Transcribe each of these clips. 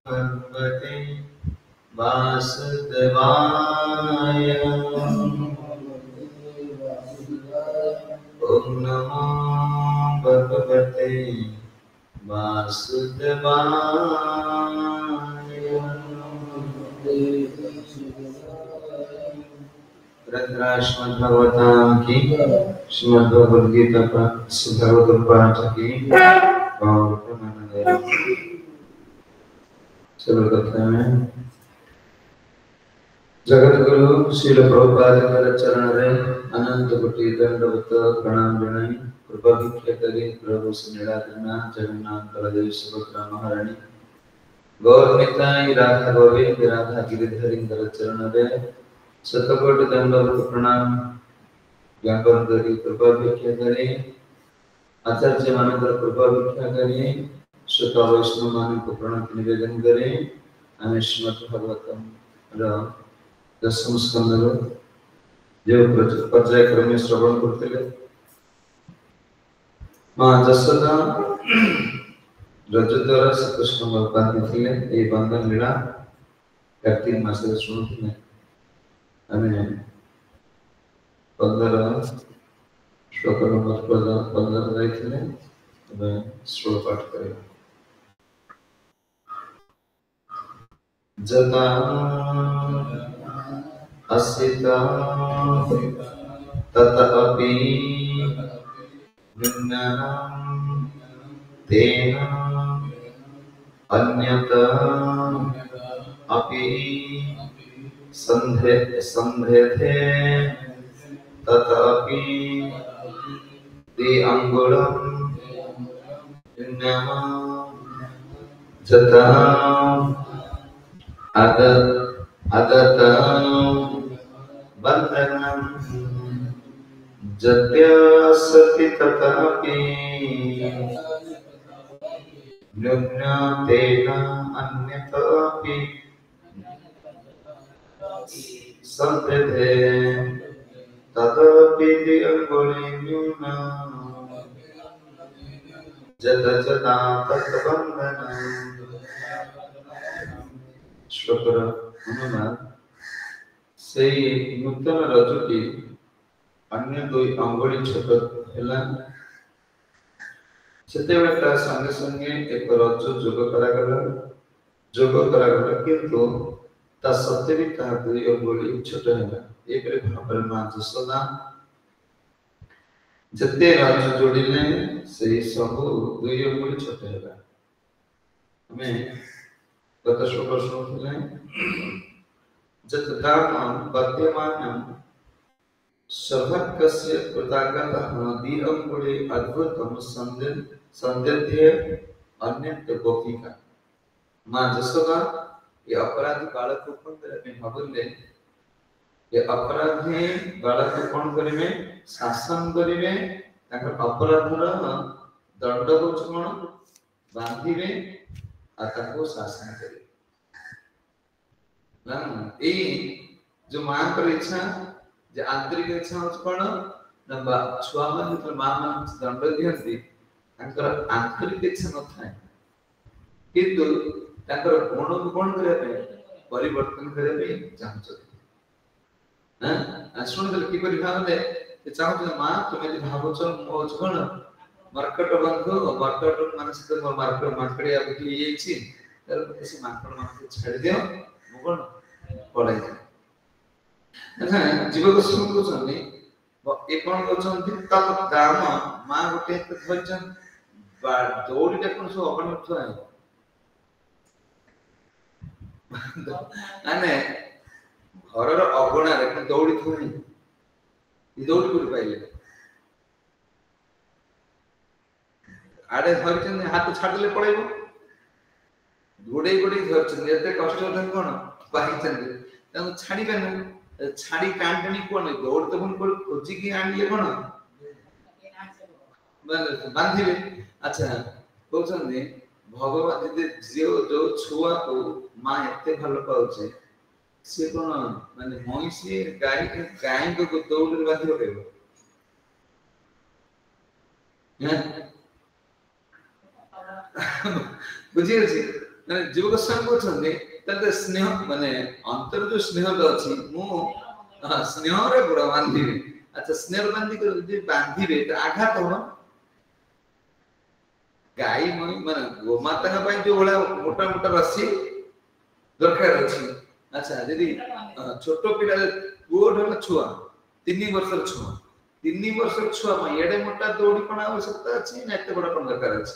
भगवते वासुदेवाय ओम नमो भगवते वासुदेवाय। श्रीमद् की श्रीमद् भगवद गीता का भगवत पाठ की और सर्वप्रथम में जगत गुरु श्रील प्रभुपाद चरण रे अनंत कोटि दंडवत प्रणाम जनाई। कृपा भिक्षा करी प्रभु से निराकरना जगन्नाथ बलदेव सुभद्रा महारानी गौर निताई राधा गोविंद राधा गिरिधरी चरण रे शतकोटि दंडवत प्रणाम ज्ञापन करी कृपा भिक्षा करी आचार्य मानकर कृपा भिक्षा करी श्रोता वैष्णव मान को प्रणत निवेदन करें। हमें श्रीमद् भागवतम दशम स्कंद जो पर्यायक्रम में श्रवण करते माँ जसोदा रज द्वारा श्रीकृष्ण बांधि ये बंधन लीला कार्तिक मास शुणुले आम 15 श्लोक नंबर 15 जाइए श्लोक पाठ करें। जता असिता ततपि भिन्नः तेन अन्यथा अपि संभेते तथापि ते अंगुलं भिन्नः जता अदत बंधनं जत्यासति तथापि न्यूनतेन अन्यथापि संभेते तथापि द्विअङ्गुली न्यूना जता जता तद्बन्धनं। श्लोकर अनुमान से नूतन रजुटी अन्य दो अंगुली छोट है सेतेबेला संगे संगे एक रज्जु जोग करागला किंतु ता सत्य भी ता दुई अंगुली छोट है। एक भाव मां जसोदा जते रज्जु जोड़िले से सब दुई अंगुली छोट है। हमें गत श्लोक शुणुले जत दानं पद्यमानं सभक्कस्य कृतागतः द्विअङ्गुली अद्भुतं संदध्ये अन्यत्र गोपिका। मां जसोदा ये अपराधी बालक को कौन करे भाबुले ये अपराधी बालक को कौन करे शासन करिवे ताकर अपराधर दंड होछ कोन बांधिवे आ ताको शासन करिवे ना। ए जो मां कर इच्छा जे आंतरिक इच्छा होछ कोन ना छुआ मन तो मां मन दंड दियंती ताकर आंतरिक इच्छा न थाए किंतु ताकर गुण को कोन करे परिवर्तन करे चाहछ ना। सुन दल की परि भावले चाहछ मां तुमे जे भावछ मोछ कोन मार्केट बंधु मार्केट मानस तो मार्केट मार्केट बिकली येछि तर से मार्केट मानस छाड़ दियो मो कोन पळाई जा अच्छा जीवक सुन को छनी ए कोन को छनी तत दाम मां गोटे धरछन बा दौड़ी देखन सो अपन थुआ माने घरर अगणा रे दौड़ी थुनी ई दौड़ी कर पाइले आडे धरछन हाथ छाडले पळेबो गोडे गोडे धरछन एते कष्ट होतन कोन पाइछन त छाडी बेन छाडी कांटनी कोन दौड़ तो कोन खोजी की आनले कोन बांधिले। अच्छा कहछन भगवान जो जो छुआ को मां एते भलो पाउछे से कोन माने मइसी गाय को दौड़ बांधियो केबो बुझी अछि ମାନେ ଜୀବ ଗୋସ୍ୱାମୀ କହୁଛନ୍ତି ତାହେଲେ ସ୍ନେହ ମାନେ ଅନ୍ତର ଯୋଉ ସ୍ନେହ ଅଛି ମୁଁ ସ୍ନେହରେ ପୁରା ବାନ୍ଧିବି। ଆଚ୍ଛା ସ୍ନେହ ବାନ୍ଧି ଯଦି ବାନ୍ଧିବେ ତ ଆଘାତ ହବ। ଗାଈ ମଣି ମାନେ ଗୋମାତାଙ୍କ ପାଇଁ ଯୋଉ ଭଳିଆ ମୋଟା ମୋଟା ରସି ଦରକାର ଅଛି। ଆଚ୍ଛା ଯଦି ଛୋଟ ପିଲା ପୁଅ ଢୋଲ ଛୁଆ 3 ବର୍ଷର ଛୁଆ 3 ବର୍ଷର ଛୁଆ ପାଇଁ ଏଡେ ମୋଟା ଦୌଡ଼ି କଣ ଆବଶ୍ୟକତା ଅଛି ନା ଏତେ ବଡ କଣ ଦରକାର ଅଛି?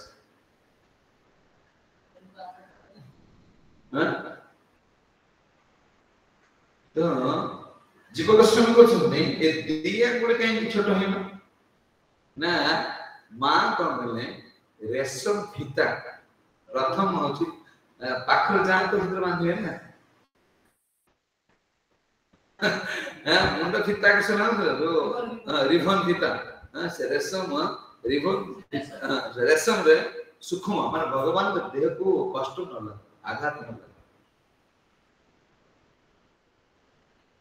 ତ ଜୀବ ଗୋସ୍ୱାମୀ କହୁଛନ୍ତି ଏ ଦି ଆଙ୍ଗୁଳି କାହିଁକି ଛୋଟ ହେଇନ ନା ମା କଣ କଲେ ରେଶମ ଫିତା ପ୍ରଥମ ହଉଛି ପାଖରେ ଯାଆନ୍ତୁ ଭିତରେ ବାନ୍ଧିବେ ନା ମୁଣ୍ଡ ଫିତା କି ଶୁଣାଉଥିଲ ଯୋଉ ରିଭନ ଫିତା ସେ ରେଶମ ରିଭନ ରେଶମରେ ସୂକ୍ଷ୍ମ ମାନେ ଭଗବାନଙ୍କ ଦେହକୁ କଷ୍ଟ ନ ଲାଗେ ଆଘାତ ନ ଲାଗେ।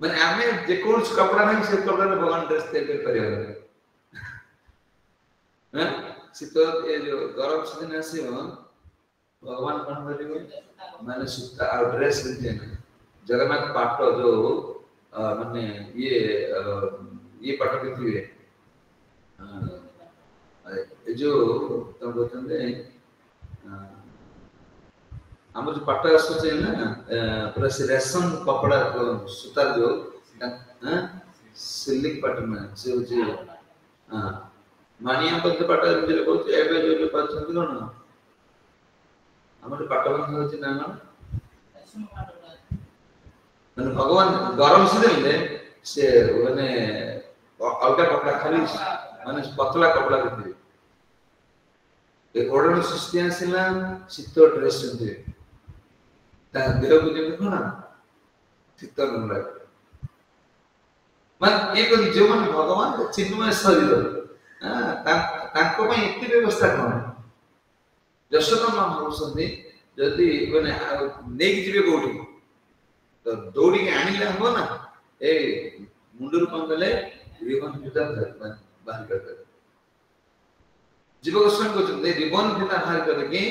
ମାନେ ଆମେ ଯେକୌଣସି କପଡ଼ା ନାହିଁ ସେ କପଡ଼ାରେ ଭଗବାନ ଡ୍ରେସ୍ ତିଆରି କରିପାରିବେ। ଶୀତ ଏ ଯୋଉ ଗରମ ସିଜିନ ଆସିବ ଭଗବାନ କଣ କରିବେ ମାନେ ସୂତା ଆଉ ଡ୍ରେସ୍ ଜଗନ୍ନାଥ ପାଟ ଯୋଉ ମାନେ ଇଏ ପାଟ ପିନ୍ଧିବେ ଏ ଯୋଉ କଣ କହୁଛନ୍ତି ଆମର ଯୋଉ ପାଟ ଆସୁଛି ନା ପୁରା ସେ ରେଶମ କପଡ଼ା ସୂତା ଯୋଉ ସିଲିକ ପାଟ ନୁହେଁ ସେ ହଉଛି ମାଣିଆ ପଦ୍ୟ ପାଟ ଏମିତି କହୁଛି ଏବେ ଯୋଉ ପାରୁଛନ୍ତି କଣ ଆମର ପାଟ ବନ୍ଧ ହଉଛି ନା କଣ ମାନେ ଭଗବାନ ଗରମ ସିଜିନରେ ସେ ମାନେ ଅଲଗା କପଡ଼ା ଖାଲି ମାନେ ପତଳା କପଡ଼ା ପିନ୍ଧିବେ। ଏ ଓଢଣୀ ସୃଷ୍ଟି ଆସିଲା ଶୀତ ଡ୍ରେସ୍ ପିନ୍ଧିବେ ତା ଦେହକୁ ଯେମିତି କଣ ଶୀତ ନ ଲାଗେ। ମାନେ ଇଏ କରି ଯୋଉମାନେ ଭଗବାନ ଚିନ୍ମୟ ଶରୀର ତାଙ୍କ ପାଇଁ ଏତେ ବ୍ୟବସ୍ଥା କଣ? ଯଶୋଦା ମା ଭାବୁଛନ୍ତି ଯଦି ମାନେ ନେଇକି ଯିବେ କୋଉଠି ତ ଦୌଡ଼ିକି ଆଣିଲେ ହବ ନା ଏ ମୁଣ୍ଡରୁ କଣ କଲେ ରିବନ ଫିତା ବାହାର କରିଦେଲେ। ଜୀବ ଗୋସ୍ୱାମୀ କହୁଛନ୍ତି ରିବନ ଫିତା ବାହାର କରିକି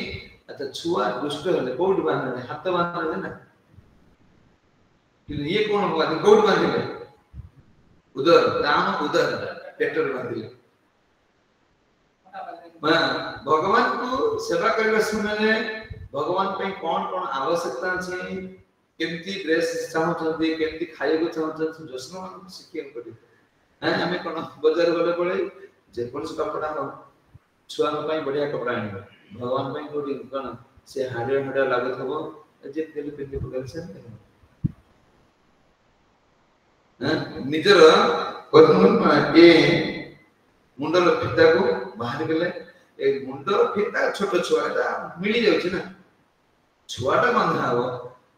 ଆଚ୍ଛା ଛୁଆ ଦୁଷ୍ଟ ହେଲେ କୋଉଠି ବାନ୍ଧିଲେ ହାତ ବାନ୍ଧିଲେ ନା କିନ୍ତୁ ଇଏ କଣ କୋଉଠି ବାନ୍ଧିଲେ ଉଦର ରାମ ଉଦର ପେଟରେ ବାନ୍ଧିଲେ। ଭଗବାନଙ୍କୁ ସେବା କରିବା ସମୟରେ ଭଗବାନ ପାଇଁ କଣ କଣ ଆବଶ୍ୟକତା ଅଛି କେମିତି ଡ୍ରେସ୍ ଚାହୁଁଛନ୍ତି କେମିତି ଖାଇବାକୁ ଚାହୁଁଛନ୍ତି ଯତ୍ନ ଶିଖିବାକୁ ପଡିବ। ଆମେ କଣ ବଜାର ଗଲେ ପଳେ ଯେକୌଣସି କପଡ଼ା ହଉ ଛୁଆଙ୍କ ପାଇଁ ବଢିଆ କପଡ଼ା ଆଣିବା ଭଗବାନ ପାଇଁ କୋଉଠି କଣ ସେ ହାଡିଆ ହାଡିଆ ଲାଗୁଥିବ ଯେମିତି ପିନ୍ଧି ପକେଇଲେ ସେମିତି ନିଜର ମୁଣ୍ଡର ଫିତାକୁ ବାହାର କଲେ ଏ ମୁଣ୍ଡର ଫିତା ଛୋଟ ଛୁଆ ଏଟା ମିଳି ଯାଉଛି ନା ଛୁଆଟା ବନ୍ଧା ହବ।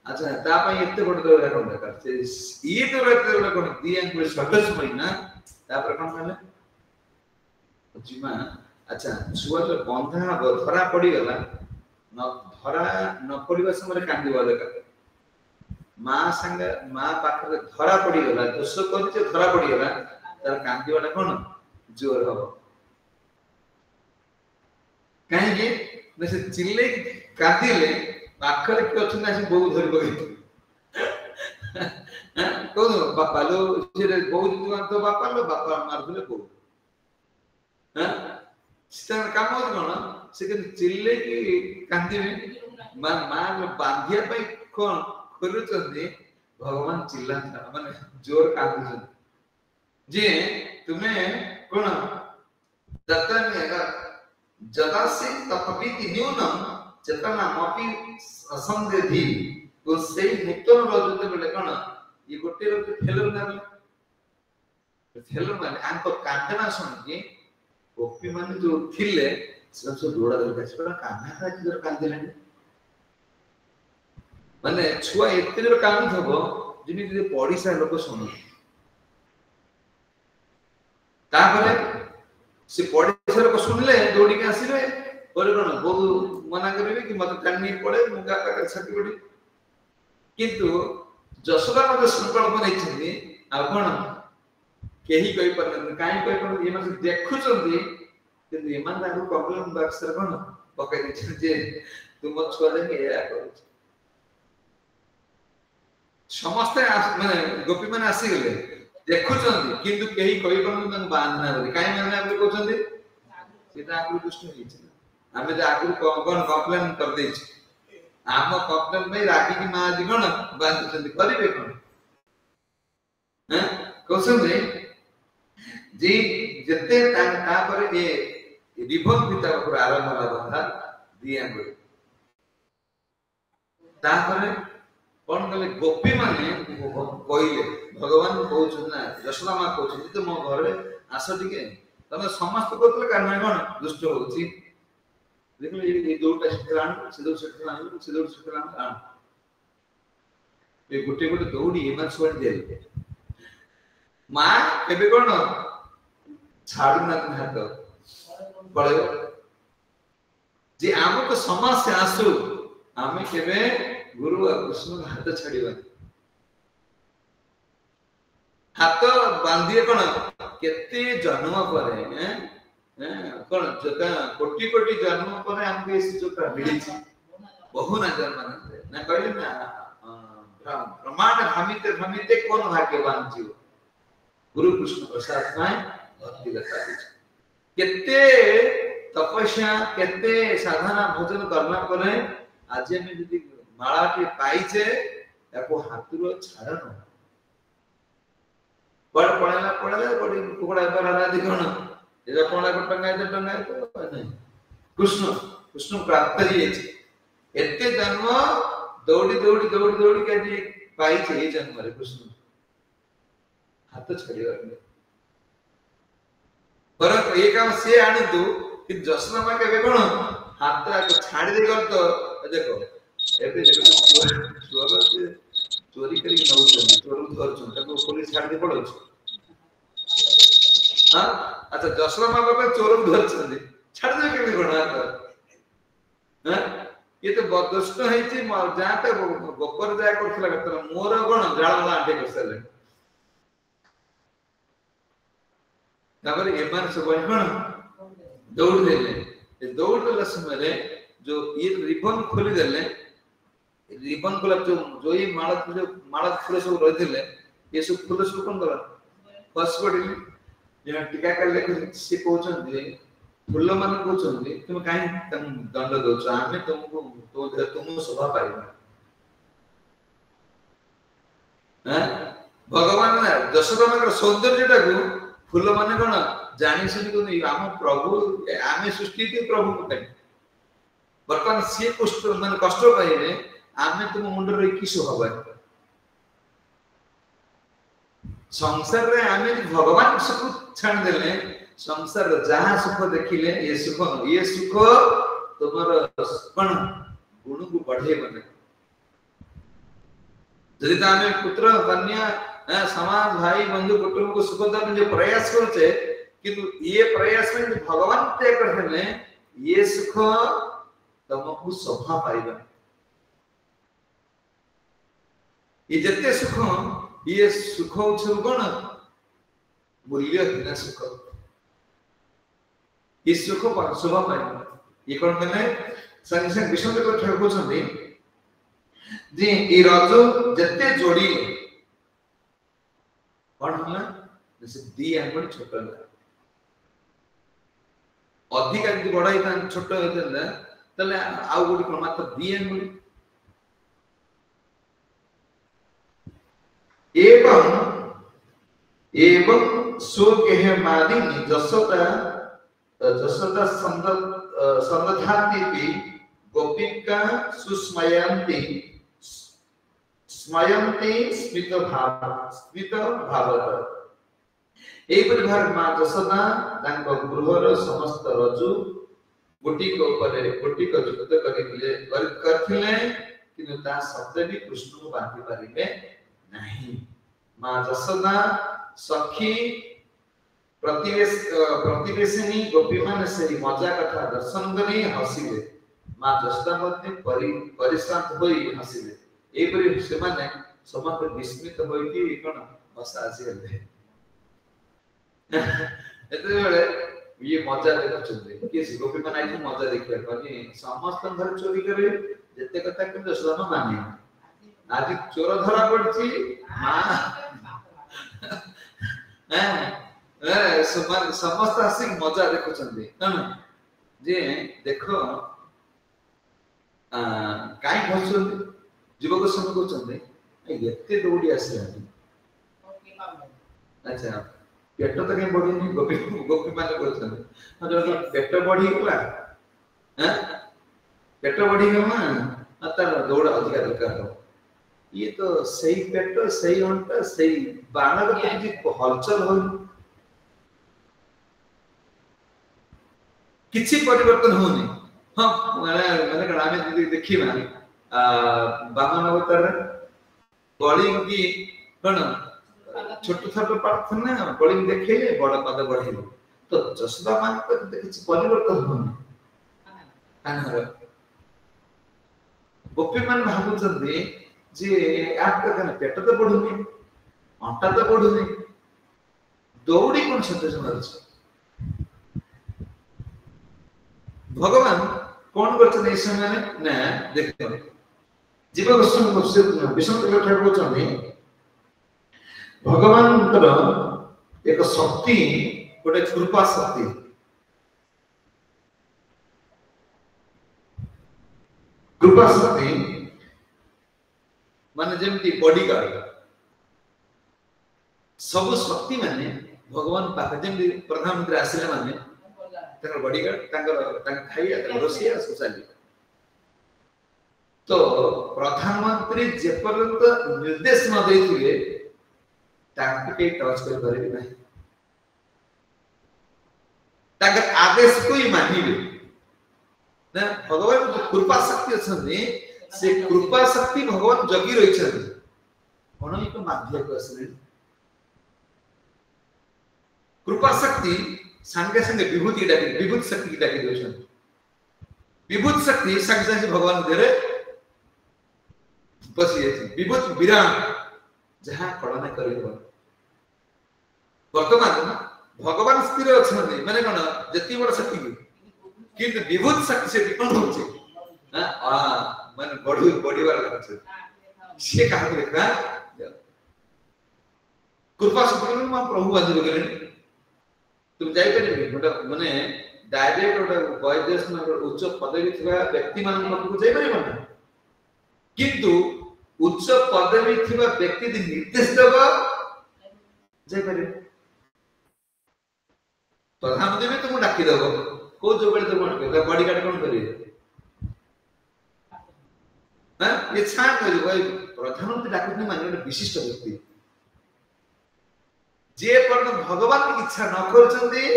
ଆଚ୍ଛା ତା ପାଇଁ ଏତେ ବଡ ଦୌଡ଼ା କଣ ଦରକାର ଇଏ ଦୌଡ଼ା କଣ ଦି ଆଙ୍ଗୁଳି ସଟେଜ ପାଇଁ ନା ତାପରେ କଣ କଲେ ଆଚ୍ଛା ଛୁଆ ଯୋଉ ବନ୍ଧା ହବ ଧରା ପଡିଗଲା ଧରା ନ ପଡିବା ସମୟରେ କାନ୍ଦିବା ଦରକାର। ମା ପାଖରେ ଧରା ପଡିଗଲା ଦୋଷ କରିছে ଧରା ପଡିଗଲା ତାର କାନ୍ଦିବାଟା କଣ ଜୋର ହବ। କାହିଁକି ନା ସେ ଚିଲେଇ କାନ୍ଦିଲେ ପାଖରେ କିଏ ଅଛନ୍ତି ଆସି ବୋଉ ଧରି ପକେଇଥିବେ କହୁନ ବାପା ଲୋ ସେ ବୋଉ ମାରୁଥିବ ବାପା ଲୋ ବାପା ମାରୁଥିଲେ ବୋଉ କାମ ହଉଛି କଣ ସେ କିନ୍ତୁ ଚିଲେଇକି କାନ୍ଦିବେ ମା ବାନ୍ଧିବା ପାଇଁ କଣ ଖୋଲୁଛନ୍ତି ଭଗବାନ ଚିଲ୍ଲାନ୍ତି ମାନେ ଜୋର କାନ୍ଦୁଛନ୍ତି ଯେ ତୁମେ କଣ ଜଦାସି ତପବିତି ନ୍ୟୁନମ ଚେତନା ମପି ଅସଂଦେଧି ତ ସେଇ ନୂତନ ରଜତ ବେଳେ କଣ ଏ ଗୋଟେ ରଜ ଫେଲର ମାନେ ଆଙ୍କ କାନ୍ଦଣା ଶୁଣିକି ଗୋପୀ ମାନେ ଯୋଉ ଥିଲେ ସେ ସବୁ ଦୌଡ଼ା ଦୌଡ଼ି ଆସିବେ କାନ୍ନା କାନ୍ଦିଲେଣି ମାନେ ଛୁଆ ଏତେ ଜୋର କାନ୍ଦୁଥିବ ଯେମିତି ପଡିଶା ଲୋକ ଶୁଣନ୍ତି। ତାପରେ ସେ ପଡିଶା ଲୋକ ଶୁଣିଲେ ଦୌଡ଼ିକି ଆସିବେ ପରେ କଣ ବୋଉ ମନା କରିବେ କି ମତେ ଟାଣି ନେଇ ପଳେଇ ମୁଁ ଗା ପାଖରେ ଛାତି ପଡି କିନ୍ତୁ ଯଶୋଦା ମଧ୍ୟ ସଂକଳ୍ପ ନେଇଛନ୍ତି ଆଉ କଣ କେହି କହିପାରୁନାହାନ୍ତି କାହିଁକି କହିପାରୁନାହାନ୍ତି ଏମାନେ ଦେଖୁଛନ୍ତି କିନ୍ତୁ ଏମାନେ ତାଙ୍କୁ ପ୍ରୋବ୍ଲେମ ବାକ୍ସରେ କଣ ପକେଇ ଦେଇଛନ୍ତି ଯେ तुम छुआ देखे या करू समस्त माने गोपी माने आसी गले देखुचंदी किंतु केही कहि कोन तन बांधना बोली काई माने आप कहउचंदी सेटा आगु दुष्ट होई छै हमें जे आगु कोन कंप्लेन कर दै छी आम कंप्लेन में रागी की मां जी कोन बांधुचंदी करिवे कोन हैं कहउचंदी जी जते ता पर ए रिभन पिता पर आरंभ होला बंधा दिया बोली ता पर कौन कहले गोपी माने कहले भगवान कहउछन ना यशोदा मां कहउछन जे मो घरे आस टिके तमे समस्त कहतले कारण कोन दुष्ट होउची देखले ये दोटा शिखरान सिदो शिखरान ए गुटे गुटे दौड़ी एमा छोड़ दे मां केबे कोन छाड़ू ना हाथ पड़े जे हमको समस्या आसु आमे केबे गुरु और कृष्ण हाथ छाड़ीबा हाथ बांधिए कोन केते जन्म परे हैं कोन जका कोटि कोटि जन्म परे हमके इस जोटा मिली छी बहु ना जन्म ना कहले ना प्रमाण भमिते भमिते कोन भाग्यवान जीव गुरु कृष्ण प्रसाद पाए भक्ति लता केते तपस्या केते साधना भजन करना परे आज में यदि माला के पाइछे याको हाथुरो छाड़न बड़ पड़ेला बड़ी कुकड़ा पर आदि कोन एजा कोना को टंगाय तो नहीं कृष्ण कृष्ण प्राप्त ही है एते जन्म दौड़ी के जी पाइछे ए जन्म रे कृष्ण हाथ छाड़ीवा पर ये काम से आनंदु कि जसना मा के कोन हाथ छाड़ी दे कर तो देखो एबे चोर चोरी करी नउछन चोर धरछन ताको पुलिस छाड़ दे पड़ो हां अच्छा जसना मा बाबा चोर धरछन छाड़ दे के कोन हां ये तो बदुष्ट है छी जाते गोपर जाय करथला कतरा मोर कोन जाळला आटे करसले तापर एमान सब कोन दौड़ देले ए दौड़ देला समय जो ये रिबन खोली देले रिबन खोला जो ये माला फूल सब रहिथिले ये सब फूल सब कोन करा फस पडिली जे टीका करले से कहउछन जे फूल मान कहउछन जे तुम काई तम दंड दोछ आमे तुमको तो तुम शोभा पाइबा हैं भगवान ना दशरथ के सौंदर्यटा को फूल माने कोन जानि सुनि को हम प्रभु आमे सृष्टि के प्रभु को कहि वर्तमान से कष्ट माने कष्ट पाइले आमे तुम मुंड रे की शोभा संसार रे आमे भगवान सुख छाड़ देले संसार जहां सुख देखिले ये सुख तुमर कोन गुण को बढ़े बने यदि आमे पुत्र कन्या समाज भाई बंधु कुटुंब को सुख देने जो प्रयास करछे किंतु ये प्रयास में भगवान तय करले ये सुख तुमको शोभा पाइबा ये जते सुख ये सुख छ कोन मूल्यहीन सुख ये सुख पर शोभा पाइबा ये कोन माने संग संग विष्णु को ठाकुर छथि जे ई रजो जते जोड़ी कोन होला जैसे दी आंगुल छोटा अधिक यदि बड़ा इता छोटा होतला तले आउ गुडी कोन मात्र दी आंगुल एवं सो केह मादिनी जसोता संदधाति गोपिका सुस्मयन्ति स्मित भावत एई परिभार मां जसोदा तांक गृहर समस्त रजु गोटिक ऊपर गोटिक जुक्त करथिले किंतु ता शब्द भी कृष्ण को बांधि पारिबे नहीं मां जसोदा सखी प्रतिवेशिनी गोपी मान से मजा कथा दर्शन करी हसिले मां जसोदा मध्ये परिश्रांत होई हसिले एई परि से माने समस्त विस्मित होई कि कोन बसा आसी गले एते बेले ये मजा देखुछन्ते किस गोपी माने आई मजा देखिया कनी समस्त घर चोरी करे जते कथा कि यशोदा माने आज चोर धरा पड़ची मां समस्त आसी मजा देखुछन्ते कन जे देखो काई भसुंते जीवक समय कहते एते दौड़ी आसला अच्छा पेट तो कहीं बढ़ी गोपी गोपी माने कहते पेट बढ़ी गला पेट बढ़ी गला तार दौड़ अधिक दरकार हो ये तो सही पेट सही अंटा सही बाण हलचल हो किसी परिवर्तन होनी हाँ मैंने आम देखा बामन अवतार गली की कौन छोट छोट प्रार्थना गली देखे बड़ पद बढ़े तो यशोदा मां किसी परिवर्तन होनी गोपी मान भावुंटे जे पेट तो बढ़ुनी अंटा तो बढ़ुनी दौड़ी कौन सत्य भगवान कौन करछन ए समय ना देखते जीव गोस्वामी विष्णु ठाकुर कहते भगवान एक शक्ति गोटे कृपा शक्ति माने जेमती बॉडीगार्ड सब शक्ति माने भगवान पाखे जेमती प्रधानमंत्री आसिले माने बॉडीगार्ड खाइया रोसिया सब चली तो प्रधानमंत्री जेपर्यंत निर्देश न देथिबे ताके के टच कर परिबे नाही ताके आदेश को ही मानिबे ना भगवान जो कृपा शक्ति अछने से कृपा शक्ति भगवान जगी रही छथि कोन एक माध्य को असले कृपा शक्ति संगे संगे विभूति शक्ति डाकी दोछन विभूति शक्ति संगे संगे भगवान देरे बसी अछि विभूति विराम जहां कळना करियो वर्तमान भगवान स्थिर अछन माने कोन जति बड़ शक्ति किंतु विभूति शक्ति से कोन होचे माने बॉडी वाला छै से कहा देखा कृपा शक्ति में प्रभु बाजी गले तुम जाई परिबे माने डायरेक्ट वैदेश में उच्च पदवी थिबा व्यक्ति मान को जाई परिबो ना किंतु उच्च पदवी थिबा व्यक्ति दि निर्देश देबा जाई परिबे प्रधानमंत्री में तुम डाकी देबो को जो बेले तुम बॉडीगार्ड कोन करिए हां ये छान कर भाई प्रधानमंत्री डाकुनी माने विशिष्ट व्यक्ति जे पर्यंत भगवान की इच्छा न करछन्ती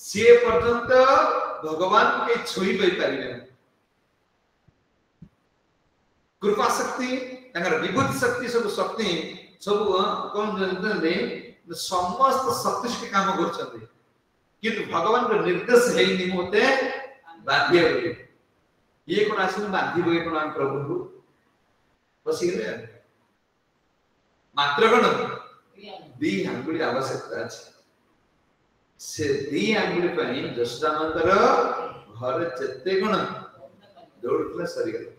से पर्यंत भगवान के छोई गई पारिबे कृपा शक्ति तंगर विभूति शक्ति सब कोन जानते समस्त शक्ति काम करछन्ती किंतु भगवान के निर्देश है निमते बाध्य होई ये कोन आसिन बाध्य होई कोन प्रभु को बसी गले मात्र कोन दी अंगुली आवश्यकता अछि से दी अंगुली पई यशोदा मांकर घर जते गुण दौड़ला सरी गले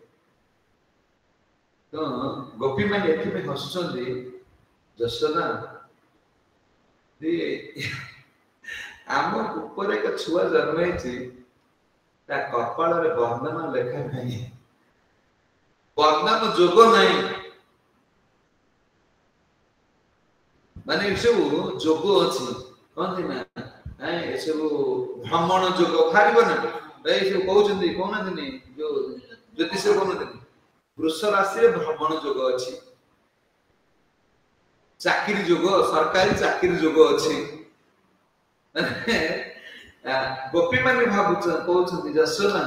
तो गोपी माने एथि पे हसुचंदी यशोदा दी आम ऊपर एक छुआ जन्म होइछि ता कपाल रे बंधन लेखा नहीं बंधन जोग नहीं माने सब जोग अछि कोन दिना ए सब भ्रमण जोग फारिबो ना ए सब कहउचंदी कोन दिनी जो ज्योतिष कोन दिनी वृष राशि रे भ्रमण जोग अछि चाकरी जोग सरकारी चाकरी जोग अछि गोपी माने भाबुछ कहउचंदी यशोदा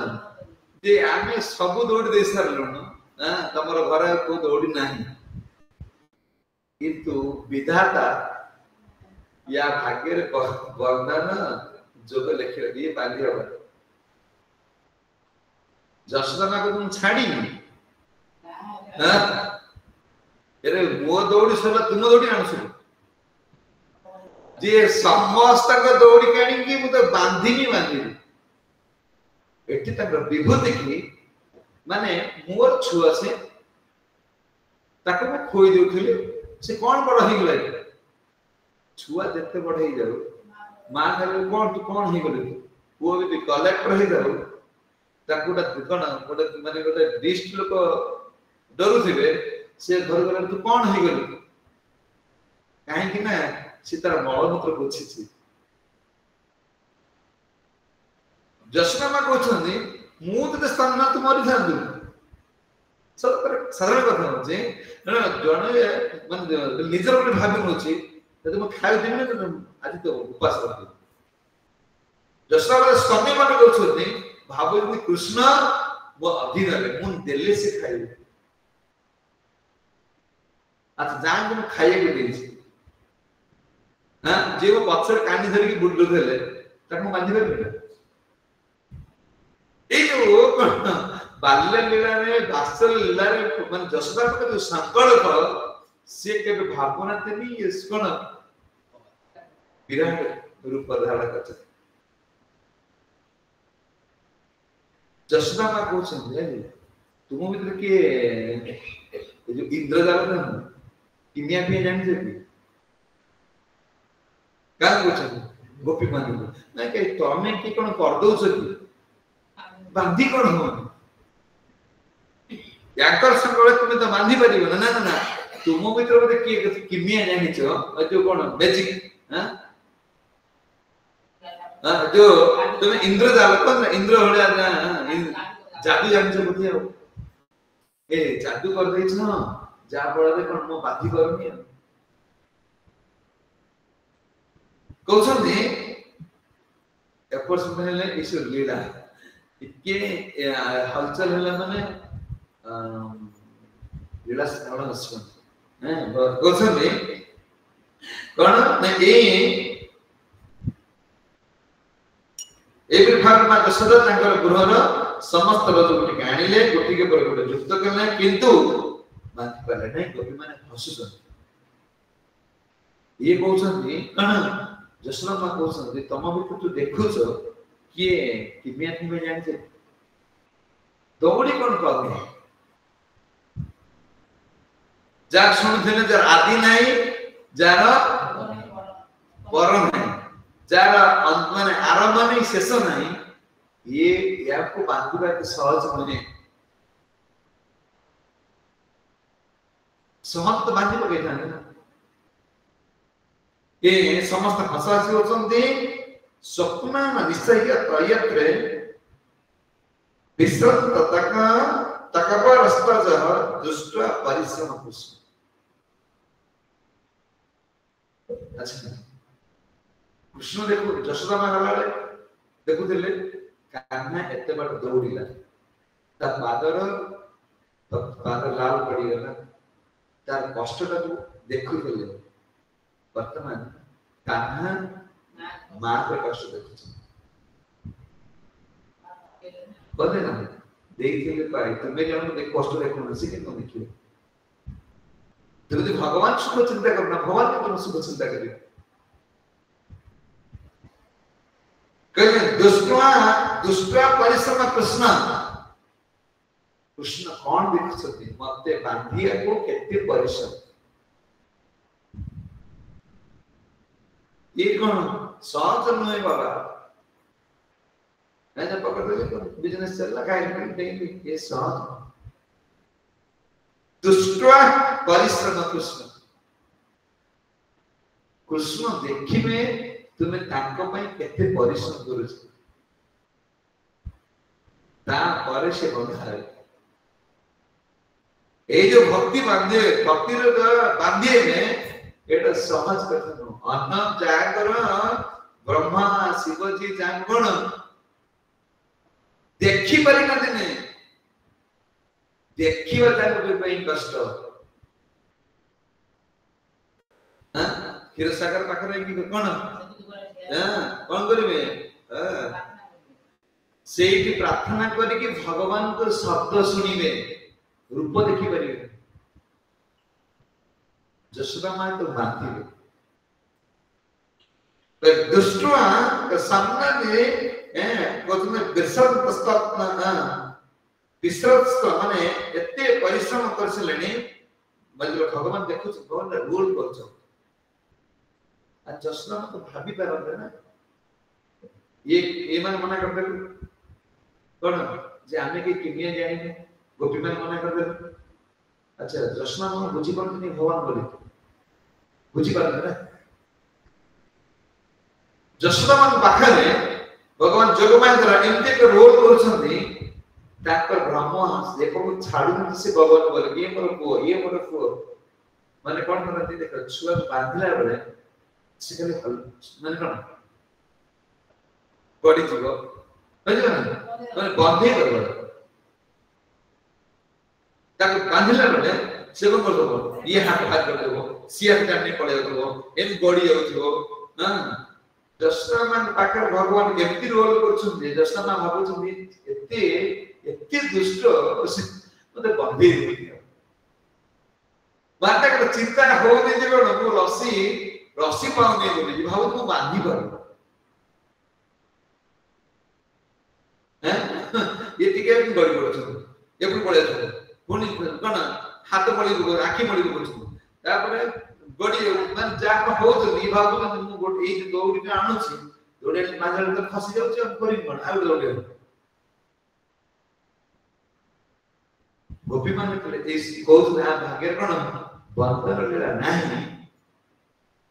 जे आमे सब दौड़ी दे सारलुन तमर घर को दौड़ी नाही किंतु विधाता या भाग्य रे वरदान जोग लिखे दिए बांधी हो यशोदा को तुम छाड़ी अरे मो दौड़ी सब तुम दौड़ी आनसु जे समस्त को दौड़ी काणी की मु तो बांधिनी बांधिनी एठी तक विभूति की माने मोर छुआ से ताको मैं खोई देउथिले से कोन बड़ ही गेलै छुआ जते बड़ ही जाऊ मां खाली कोन तू कोन ही गेलै वो भी कलेक्टर ही जाऊ ताको कोन गोटे माने गोटे लिस्ट लोक डरुथिबे से घर घर तू कोन ही गेलै काहे कि ना से तार मलमूत्र पोछिछि जशनामा कहछन्ती मु तते स्थान ना तू मरि थांदु साधारण कथा होचे जने माने निजर को भाबी होची तते म खाइ देबे न आज तो उपास करते जशनामा स्वामी माने कहछन्ती भाबुनी कृष्ण वो अधीन रे मु देले से खाइ आज जान को खाइए के देछि हां जे वो पछर कानी धरि के बुडलो देले ताको बांधी परबे ए जो बाल्य लीला रे वात्सल लीला रे मन जसोदा को जो संकल्प से के भावना तनी ये कोन विराट रूप धारण करते जसोदा का को छे तुम भीतर के जो इंद्रजाल न किन्या भी जानि जे का को छे गोपी मान ना के तमे की कोन कर दउ छ की बांधी कोन हो याकर संगळे तुमे तो बांधी परिबो ना ना ना तुम भीतर बोले की किमिया जानि छ जो कोन मैजिक हां जो तुम इंद्रजाल कोन इंद्र होले जादू जानि छ बुझियो ए जादू कर देछ न जा पड़े कोन मो बांधी करनी कहछन्ती एपर सुनले ईश्वर लीला इके हलचल होला माने लीला श्रवण हसन हैं कहछन्ती कोन ने ए विभाग मा दशरथ तांकर गृहर समस्त रजगुटी के आनिले गोटी के पर गोटे युक्त करले किंतु बांधी पाले नै गोपी माने हसुछन ये कहछन्ती कोन जशोदा मा कहछन्ती तम भी तू देखुछ किए किमिया थी में जानि छे दौड़ी कोन कहबे जा सुनथिले जर आदि नाही जार पर नाही जार अंत माने आरंभ नाही शेष नाही ये याको बांधिबा के सहज माने सहज तो बांधी पके थाने ना ये समस्त हसासी होचंती स्वप्न निश्चय त्रयत्रे विश्रम तकपर रस्तजः दृष्ट्वा परिश्रम कृष्ण अच्छा कृष्ण देखो जशोदा मा गलाले देखुथिले कान्हा एते बड़ दौड़िला ता पादर लाल पड़ी गला तार कष्टटा को देखुथिले वर्तमान कान्हा मां के कष्ट देखुछ बने ना देखिले पाई तुमे जन देख कष्ट देखो न से के देखियो तो भगवान सुख चिंता करना भगवान के तुम सुख चिंता करियो कहले दुष्टा परिश्रम कृष्ण कृष्ण कौन देखछति मते बांधिया को केते परिश्रम ये कौन सहज नहीं बाबा मैं जब पकड़ ले बिजनेस चल रहा है डेली ये सहज दुष्टा परिश्रम कृष्ण कृष्ण देखिबे तुमे ताको पई केते परिश्रम करूछ ता परे से बंधाए ए जो भक्ति बांधे भक्ति रो बांधे में एटा सहज कथा न अन्न जागर ब्रह्मा शिव जी जागण देखि परि न दिने देखिबा ताको पई कष्ट हां क्षीरसागर पाखरे की कोन कौन करिवे सेठी प्रार्थना करी कि भगवान को शब्द सुनिबे रूप देखि परिबे जशोदा मां तो बांधिबे दृष्ट्वा सामने कोतमे बिसर प्रस्ताव विश्रस्त माने एते परिश्रम करसलेनी मतलब भगवान देखु भगवान रूल करछ आ जसना तो भाबी पारते ना ये मन मना कर दे कोन जे आमे के किनिया जानी गोपी मन मना कर दे अच्छा जसना मन बुझी परतनी भगवान बोले बुझी पारते ना जसना मन पाखरे भगवान जगमांतरा एमते के रोल करछन्ती ताकर ब्रह्म हंस देखो छाड़ू से भगवान बोले ये मोर पुओ माने कोन करती देखो छुआ बांधला बेले से खाली फल माने कोन बॉडी जीवो बुझिला माने बंधे करबो ताको बांधला बेले से कोन करदो ये हाथ कर देबो सिया टानी पड़े देबो एम बॉडी होथो हां दशमान पाकर भगवान केमती रोल करछुंदी दशमान भाबुछुंदी एते दुष्ट मते बंधी माता के चिंता हो दे जे मु रसी पाउनी बोली भाव तू बांधी पर हैं ये टिके गड़ी पड़छ एपुर पड़े छ पुनी कोन हाथ पड़ी गो आखी पड़ी गो तापर गड़ी मन जा हो जदी भाव मु गोट ए दौड़ी आनु छी दौड़े माजल तो फसी जाउ छी करी कोन आ दौड़े गोपी मान कहले ए कोथ ना भाग्य कोन बंधन लीला नाही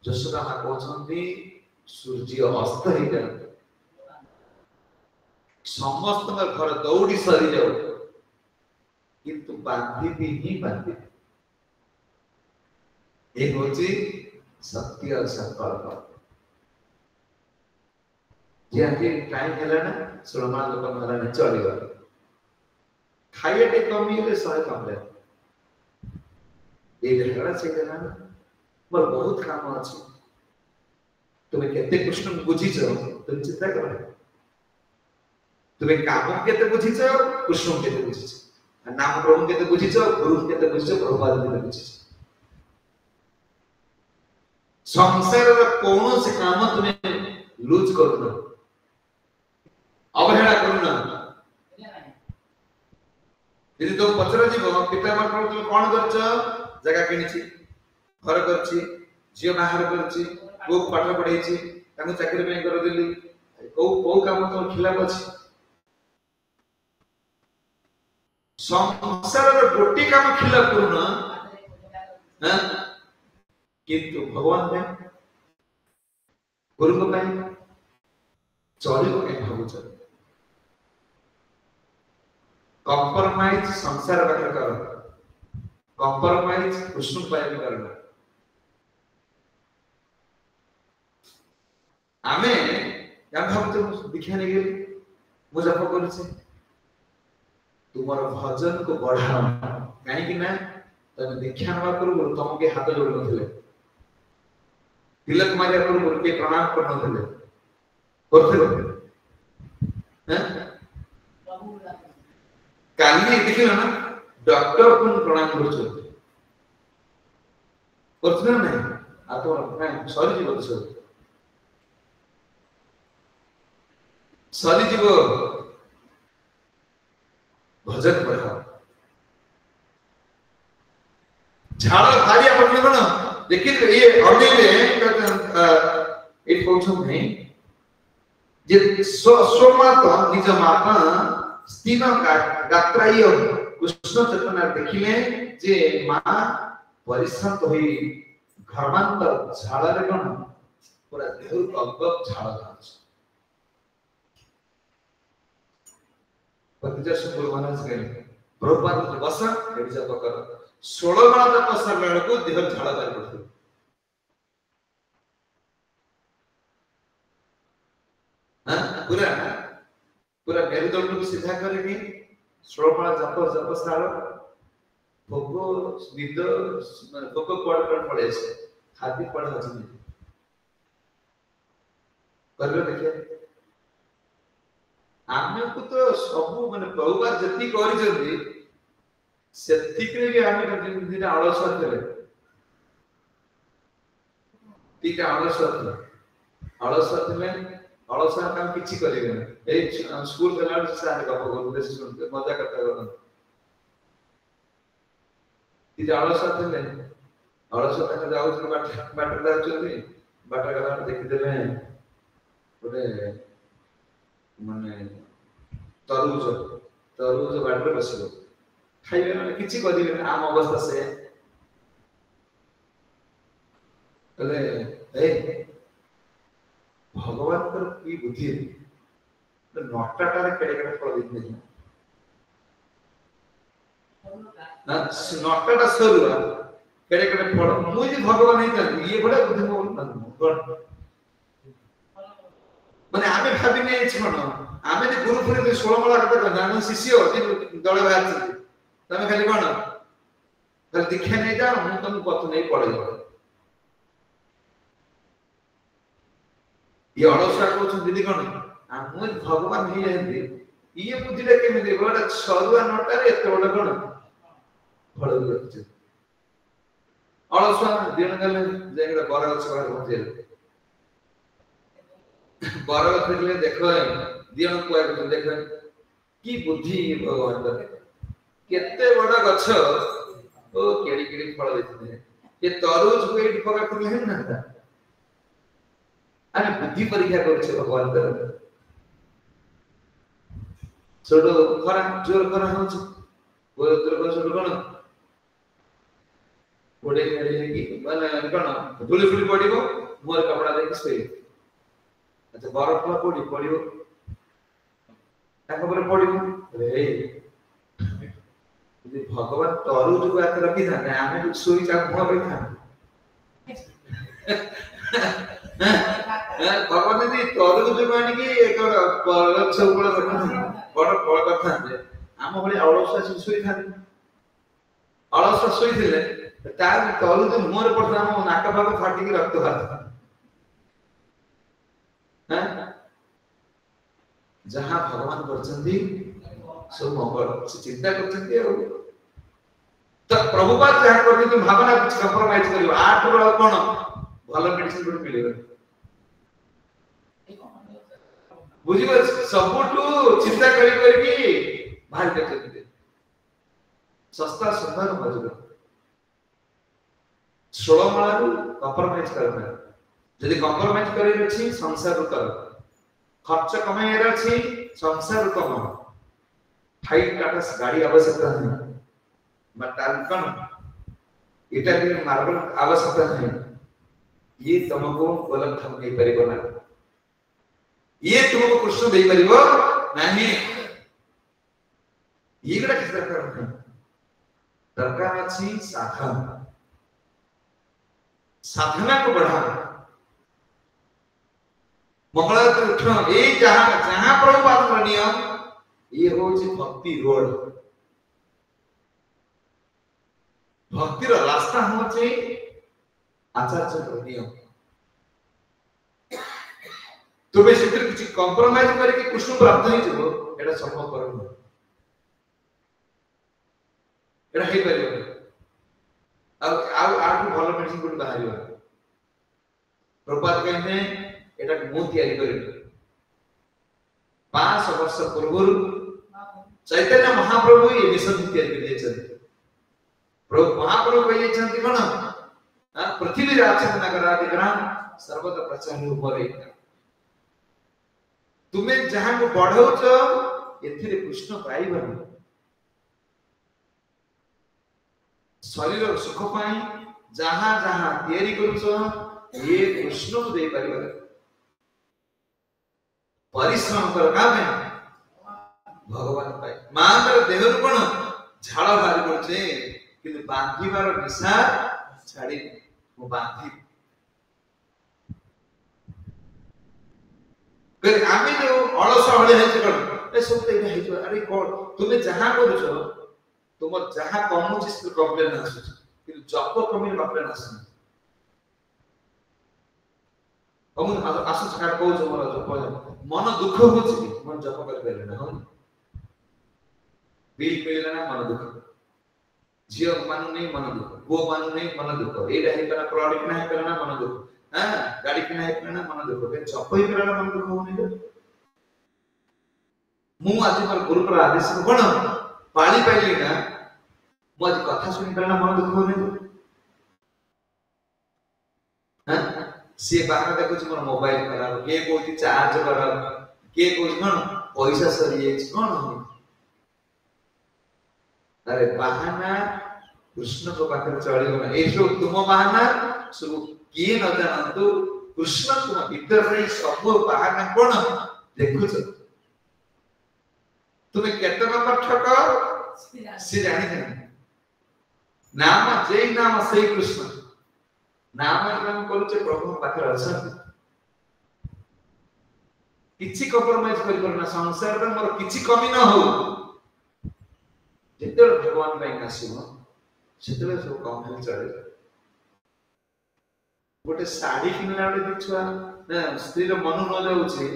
जसोदा मा कहछन्ती सूर्य अस्त ही जाय समस्त घर दौड़ी सरी जाऊ किंतु बांधी भी ही बांधी एक होची सत्य और संकल्प जे आके टाइम हैला ना सुरमा लोक मारा ने चलिबा खाइए कमी हेले सह कम ये देखला से ना मोर बहुत काम अछि तुमे केते कृष्ण बुझी छ तुम चिंता कर तुमे काम केते बुझी छ कृष्ण केते बुझी छ नाम प्रभु केते बुझी छ गुरु केते बुझी छ प्रभुपाद केते बुझी छ संसार रे कोनो से काम तुमे लूज करनो अवहेला करनो यदि तो पचरा जीव पिता माता तुम कोन करछ जगह किनिछि घर करछि जियो बाहर करछि को पाठ पढैछि ताको चाकरी में कर दिली को काम तो खिलाफ अछि संसार रे गोटी काम खिलाफ करनो हां किंतु भगवान में गुरु को पाए चलिबो के भाबुछ कॉम्प्रोमाइज संसार बाहर कर कॉम्प्रोमाइज कृष्ण पाए करना आमे या भाबुछ दिखा ने गेल मु जप करछि तुम्हारा भजन को बढ़ाओ काहे कि ना तने दीक्षा नवा करू तुमके हाथ जोड़ नथिले तिलक मारिया करू के प्रणाम कर नथिले करथिले हैं काली देखिलो ना डॉक्टर को प्रणाम करछो करथिले ना आ तो नहीं सॉरी जीव तो सॉरी जीव भजन बढ़ाओ झाड़ भारिया पड़ने कोन देखिए ये अनेले एक कोछम नहीं जे सोमाता निज माता स्थिन गात्राय कृष्ण चेतना देखिले जे मां परिश्रम होई घरमांतर झाड़ा रे कोन पूरा देह कल्प झाड़ा जाछ पतिजस गुरु महाराज गए प्रभुपाद बस एडी जप कर 16 मास तक सरल को देह झाड़ा कर पड़ते हां पूरा पूरा मेरुदंड को सीधा करके 16 मास जप साल भोग निद भोग पड़ पड़े से खादी पड़ अछि करलो देखिए आमे को तो सब माने बहुबार जति करि जंदी सेतिक रे भी आमे दिन आलस करले तीटा आलस करले अलसा थिले अलसा काम किछि करिवे ए स्कूल गला सारे गप करते सुनते मजा करता करन इ अलसा थिले अलसा तक जाउ छ बाट जाउछथि बाट गला देखि देबे गोटे माने तरबूज तरबूज बाटरे बसिबो खाइबे माने किछि करिवे आम अवस्था से तले ए भगवान पर की बुद्धि तो नटाटारे केड़े केड़े फल दिते ना नटाटा सरुआ केड़े केड़े फल मुई जे भगवान नहीं जानती ये बड़ा बुद्धि बोल माने आमे भाबी नै छन आमे जे गुरु पुरे 16 माला कथा जानो शिष्य जे दळे बाहर छी तमे खाली कोन खाली दीक्षा नै जा मु तुम पथ नै पड़े ये अलसा को दीदी कोन हम भगवान ही रहते ये बुद्धिटा केमिति बड़ा सरुआ नटारे एते बड़ा कोन फल दिते अलसा दिन गले जेगडा बरा गछ बाहर होते बरा गछ ले देखो दिन को देखो की बुद्धि भगवान का केते बड़ा गछ ओ केड़ी केड़ी फल देते ये तरबूज को एट पका करले ना अरे बुद्धि परीक्षा करछे भगवान कर छोटो खरा जोर खरा होछ ओ तरबूज छोटो कोन ओडे करे कि माने कोन धुली फुली पडिबो मोर कपड़ा देख सोई अच्छा बरफ ला पडिबो ताको पर पडिबो रे यदि भगवान तरबूज को आते रखी था आमे सोई का मुह बैठा भगवान यदि तरबूज को आनी कि एक गछ ऊपर बड़ फल करथा आम भली अलसा सोई था अलसा सोई थिले तार तरबूज मुहर पड़ता हम नाक भाग फाटी के रक्त बाहर हैं जहां भगवान करछंती सब मंगल से चिंता करछंती तो प्रभुपाद जहां करछंती भावना कुछ कंप्रोमाइज करियो आठ रो कोन भलो मेडिसिन गुड मिलियो बुझिबो सबटू चिंता करी कि भार करछंती सस्ता सुंदर मजबूत 16 माला कंप्रोमाइज करना यदि कंप्रोमाइज करे अछि संसार कर खर्च कमाएर अछि संसार कम हाई टाटा गाड़ी आवश्यकता नहीं मटाल कन एटा के मार्बल आवश्यकता नहीं ये तुमको गलत हम नहीं परिबो ना ये तुमको कृष्ण दे परिबो नहीं ये गडा किस दरकार अछि साधना को बढ़ा मंगल उठ ए जहां प्रभुपाद का नियम ये होची भक्ति रोड भक्ति रो रास्ता होची आचार्य का नियम तुबे सिद्ध किछि कंप्रोमाइज करे कि कृष्ण प्राप्त ही जबो एटा संभव करन एटा हे परिबो आठ भलो मेडिसिन गुड बाहरियो प्रभुपाद कहते एटा मु तयारी करियो 5 वर्ष पूर्व चैतन्य महाप्रभु ये मिशन तयारी कर दिए प्रभु महाप्रभु कहिए छथि कोन पृथ्वी राक्षस नगरादि ग्राम सर्वदा प्रचार ऊपर तुम्हें जहां को बढ़ौ छ एथिरे कृष्ण पाइबन शरीर सुख पाई जहां जहां तयारी करू छ ये कृष्ण को दे परिवार परिश्रम कर कामे भगवान पाए मांगर देहर कोन झाड़ बाहर करछे किंतु बांधीबार निशा छाड़ी वो बांधी कर आमे जो अलस हले है छ ए सब ते है छ अरे कोन तुमे जहां करू छ तुम जहां कमु जिस कंप्लेन आसु किंतु जप कमी कंप्लेन आसु हम आसु सकार को जो मोर जप मन दुख होछि मन जप कर पेले ना हम बिल पेले ना मन दुख जियो मानु नहीं मन दुख वो मानु नहीं मन दुख एटा हे करा प्रोडक्ट ना हे करा ना मन दुख हां गाड़ी किना है ना मन दुख के चपई करला मन दुख होनी मु आज मोर गुरु पर आदेश कोन पाली पाइली ना मु आज कथा सुनि करला मन दुख होनी हां से बाहर देखो मोर मोबाइल खराब के कोई चार्ज कर के कोई कोन पैसा सरी कोन अरे बहाना कृष्ण को पाखे चढ़ी ना ए जो तुम बहाना सब किए न जानतु कृष्ण तुम भीतर रही सब बहाना कोन देखुछ तुम्हें केते नंबर ठक से जानि नहीं नाम जे नाम से कृष्ण नाम नाम करूचे प्रभु पाखे अछन किछि कॉम्प्रोमाइज करि करना संसार रे मोर किछि कमी न हो जेते भगवान भाई नासिबो सेतले सब काम हो चले गोटे साड़ी किनला बेले देखछुआ ना स्त्री रो मन न जाउछि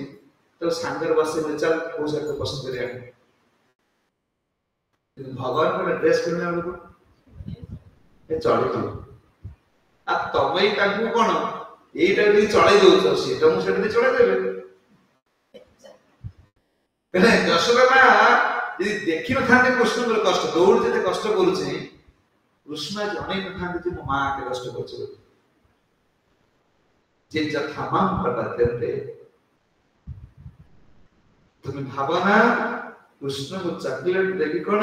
तो सांगर बसे चल को से तो पसंद करिया भगवान को ड्रेस किनला बेले ए चले तो आ तमई ताकू कोन एटा भी चले दउछ सेटा मु सेटा चले देबे कने दशरथ यदि देखि न थाते कृष्ण कष्ट दौड़ जते कष्ट करूछे कृष्ण जने न थाते जे मो मां के कष्ट करछ जे जथामाम प्रपद्यते तुम भावना कृष्ण को चॉकलेट देखि कोन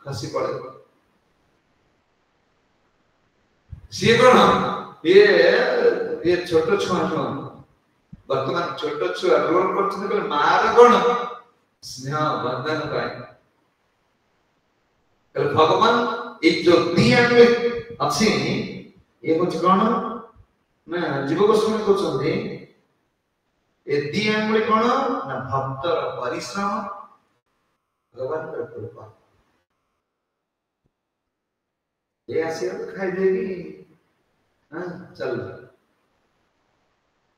खसी पड़े सी कोन ये छोटो छुआ वर्तमान छोटो छुआ रोल करछन के मार कोन स्नेह बंधन पाए कल भगवान एक जो दिया में अच्छी ये कुछ कौन ना जीव गोस्वामी कहते ए दिया में कौन ना भक्तर परिश्रम भगवान का कृपा ये ऐसे तो खाई देगी हां चल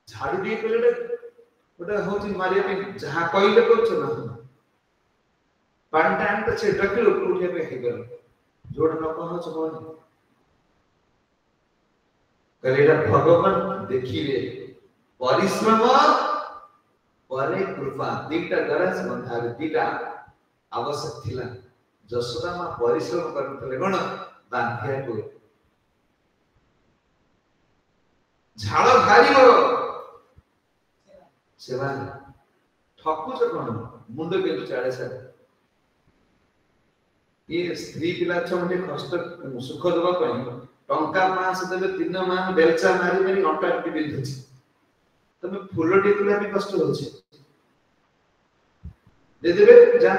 झाड़ी दे के ओटा होती मारिया पे जहां कइले करछ ना पान टाइम तो छे डकिलो उठे पे हे कर जोड़ न पहुंच कोन कलेरा भगवान देखिले परिश्रम परे कृपा दीटा गरज बंधा दीटा आवश्यक थिला जसोदा मा परिश्रम करथले कोन बांधिया को झाड़ घारियो सेवा ठकुच कोन मुंड के चाळे से ये स्त्री पिला छमटे कष्ट सुख दबा पई टंका मास देबे 3 मान बेलचा मारी मारी अंटा के बिंधुछि तमे फूल टिकला में कष्ट होछि दे देबे जा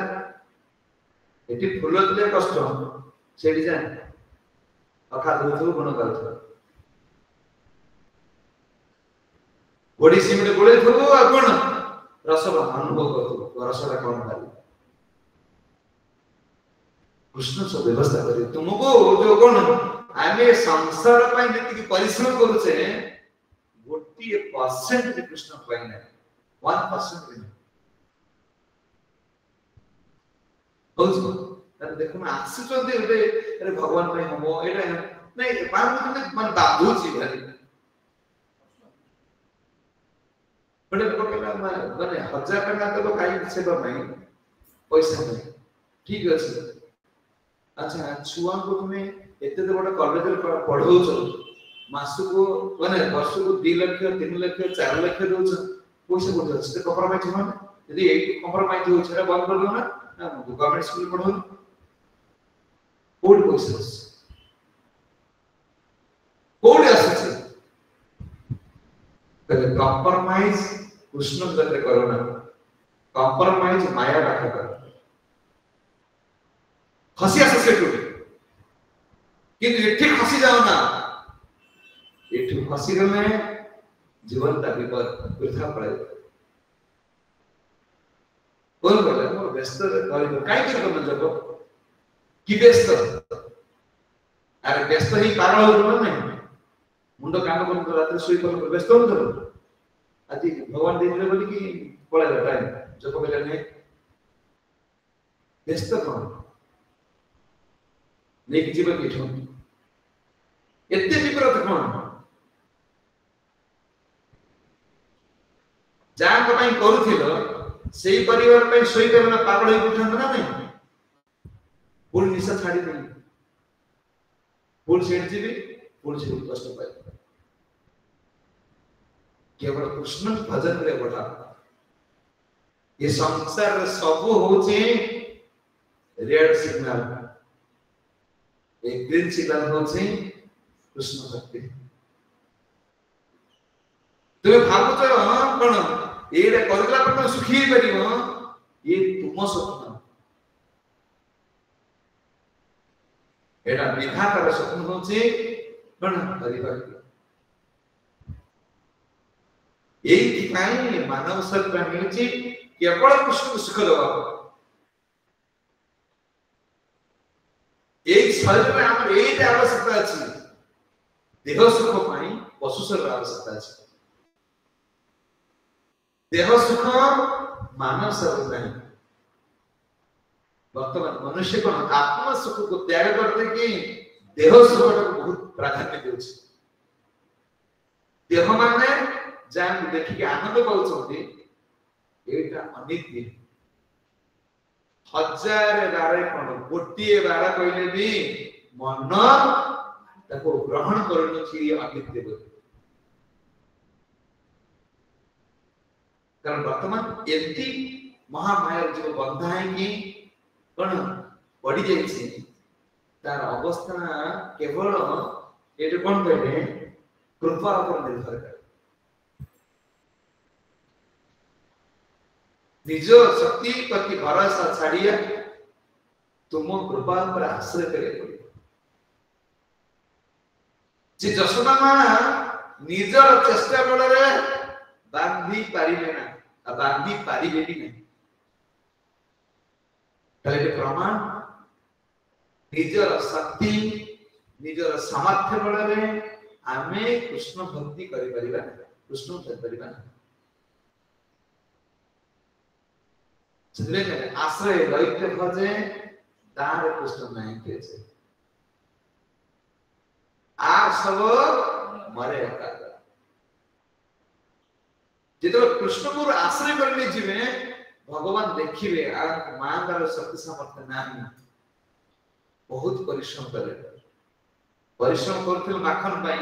एटी फूल दिले कष्ट सेडी जा अखा दुथु गुण करथ गोडी सिमडे गोळे थबो आ कोन रसवा अनुभव करथबो रसरा कोन भारी कृष्ण सब व्यवस्था करे तुमको जो कोन आमे संसार पई जति परिश्रम करूछे गोटी 1% भी कृष्ण पई ना 1% भी होछ त देखो ना आसु चंदे ओटे अरे भगवान पई हमो एटा नहीं बाबू तुमने मन बाबूजी भारी बड़े पकेला माने 1000 टका तो काई सेवा पई पैसा नहीं ठीक अछि अच्छा छुआ को तुम्हें एते बड़ कॉलेज रे पढाउ छ मासु को माने वर्ष को 2 लाख 3 लाख 4 लाख दोछ पैसा कोड छ त कॉम्प्रोमाइज हो ना यदि एक कॉम्प्रोमाइज हो छरा बंद कर दो ना गवर्नमेंट स्कूल पढो कोड पैसा कोड आसे कले कॉम्प्रोमाइज कृष्ण जते करो ना कॉम्प्रोमाइज माया राखा कर खसी आसे सेटू किंतु एठी खसी जाओ ना एठी खसी गले जीवन ता विपद वृथा पड़े बोल बोले मोर व्यस्त करी काई कर न जको कि व्यस्त अरे व्यस्त ही पागल हो नहीं मुंडो काम कर रात सोई कर व्यस्त हो तो आदि भगवान दिन रे बोली कि पळे टाइम जको बेले नहीं व्यस्त कौन नेक जीवन किठो एते विपरीत कोन जान को ପାଇଁ କରୁଥିଲ ସେଇ ପରିବାର ପାଇଁ ଶୋଇ ପରିବାର ପାଗଳ ହେଇ ଉଠନ୍ତି ନା ନାହିଁ ପୁଣି ନିଶା ଛାଡ଼ି ଦେଇ ପୁଣି ସେଠି ଯିବି ପୁଣି ସେଠି କଷ୍ଟ ପାଇ केवल कृष्ण भजन रे बढ़ा ये संसार सब होचे रेड सिग्नल एक ग्रीन सिग्नल होचे कृष्ण भक्ति तुम भाबुଛ कोन एरे करला पर सुखी परिबो ये तुम स्वप्न एटा विधातार स्वप्न होचे कोन परिवार मानव शरीर मिलुची केवल कृष्ण सुख दवा एक शरीर में हम एक आवश्यकता अछि देह सुख पाई पशु शरीर आवश्यकता अछि देह सुख मानव शरीर नहीं वर्तमान मनुष्य को आत्मा सुख को त्याग करते कि देह सुख को बहुत प्राधान्य देउछि देह माने जान देखि आनंद पाउछथि एटा अनित्य हजार बार कोन गोटिए बार कहले भी मन ताको ग्रहण करनो छी अनित्य बोल कारण वर्तमान एति महामाया जो बंधा है कि कोन पड़ी जाई छी तार अवस्था केवल एटे कोन कहले कृपा पर निर्भर करे निज शक्ति प्रति भरोसा छाड़िया तुम कृपा पर आश्रय करे जे जसोदा मां निजर चेष्टा बल रे बांधी पारिबे ना बांधी पारिबे नहीं तले प्रमाण निजर शक्ति निजर सामर्थ्य बल रे आमे कृष्ण भक्ति करि परिबा कृष्ण भक्ति परिबा आश्रय दैत्य भजे दार कृष्ण नहीं केছে आ सब मरे एकादा जेतो कृष्ण को आश्रय करले जिवे भगवान देखिबे आ मांगर शक्ति सामर्थ्य नाही बहुत परिश्रम करे परिश्रम करथिल माखन पाई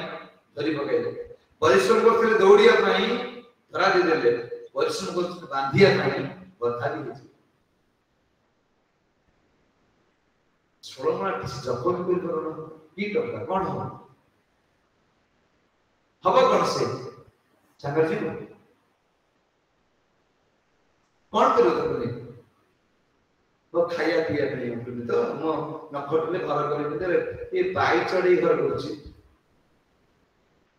धरी बगैले परिश्रम करथिल दौड़िया पाई धरा दे देले परिश्रम करथिल बांधिया पाई बता दी छोड़ना किसी जपन को करो की करता कौन हो हवा कौन से शंकर जी कौन करो तुमने तो खाया पिया नहीं तुमने तो मो न फटले घर करे भीतर ए बाई चढ़ी घर करछि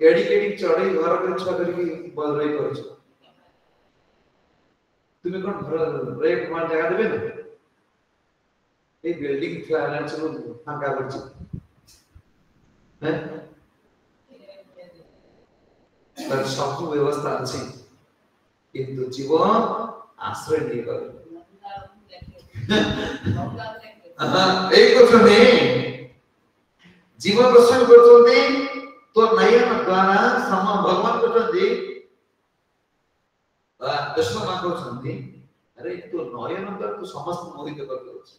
एडी केडी चढ़ी घर कर छ करके बदलाई करछ तुम्हें कौन घर रेट मान जगह देबे ना ए बिल्डिंग फ्लाइट सब फांका पड़छ हैं तर सब व्यवस्था अछि किंतु जीवन आश्रय नहीं कर एक cosa नहीं जीवन दर्शन करछोती तो नयन द्वारा सम भगवान कहते कृष्ण मां कहते अरे तो नयन द्वारा तो समस्त मोहित कर दउछ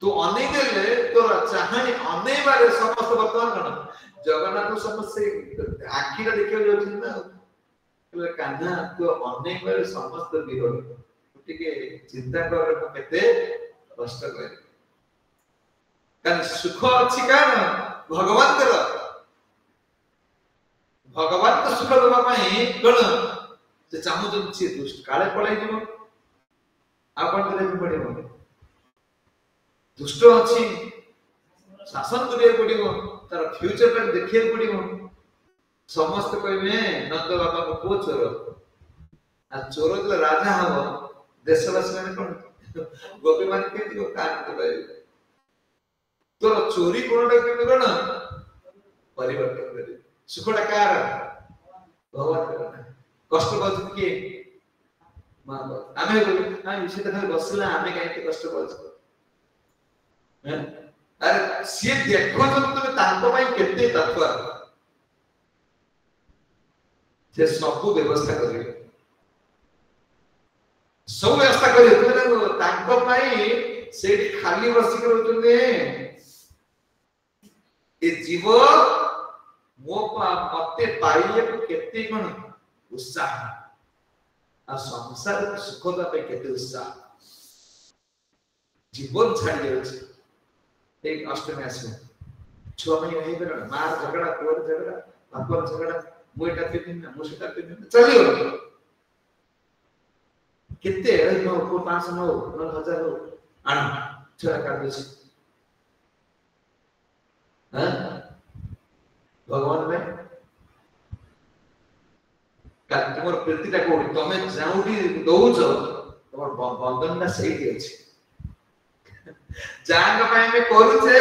तो अनेक ले तो चाहनी अनेक बारे समस्त वर्तमान कन जगन्नाथ समस्त आखी रे देखियो जाउछ ना तो कान्हा तो अनेक बारे समस्त विरोध टिके चिंता कर केते कष्ट करे कारण सुख अछि कारण भगवान कर भगवान तो सुख दबा पई कोन से चाहू जो छी दुष्ट काले पळै जीव आपन करे भी पड़िबो दुष्ट अछि शासन करे पड़िबो तार फ्यूचर तक देखिए पड़िबो समस्त कहबे नंद बाबा को को चोर आ चोर जो राजा हबो देशवासी माने कोन गोपी माने केति को कान करे तो चोरी कोनटा केति कोन परिवर्तन करे सुखटा कार भगवान करे कष्ट पाउछ के मां आमे हम विषय खाली बसला आमे काहे कष्ट पाउछ अरे सी देखो तो तुम तांको भाई केते तत्व से सब व्यवस्था करिवे सब व्यवस्था करिवे तांको पाई से खाली बसी रहउतले ए जीव मो मते पाइले केते कोन उत्साह आ संसार सुखता पे केते उत्साह जीवन छाड़ी जाउछ एक अष्टमी आसे छुआ में हे बेर मार झगड़ा कोर झगड़ा बापर झगड़ा मुएटा पिन ना मुसेटा पिन चलियो केते नो को 500 नो 9000 हो आन छरा काट दे हां भगवान में का तुमर प्रतिटा को तमे जाउटी दउछ तमर बंधन ना सही अछि जांग पाए में करू छे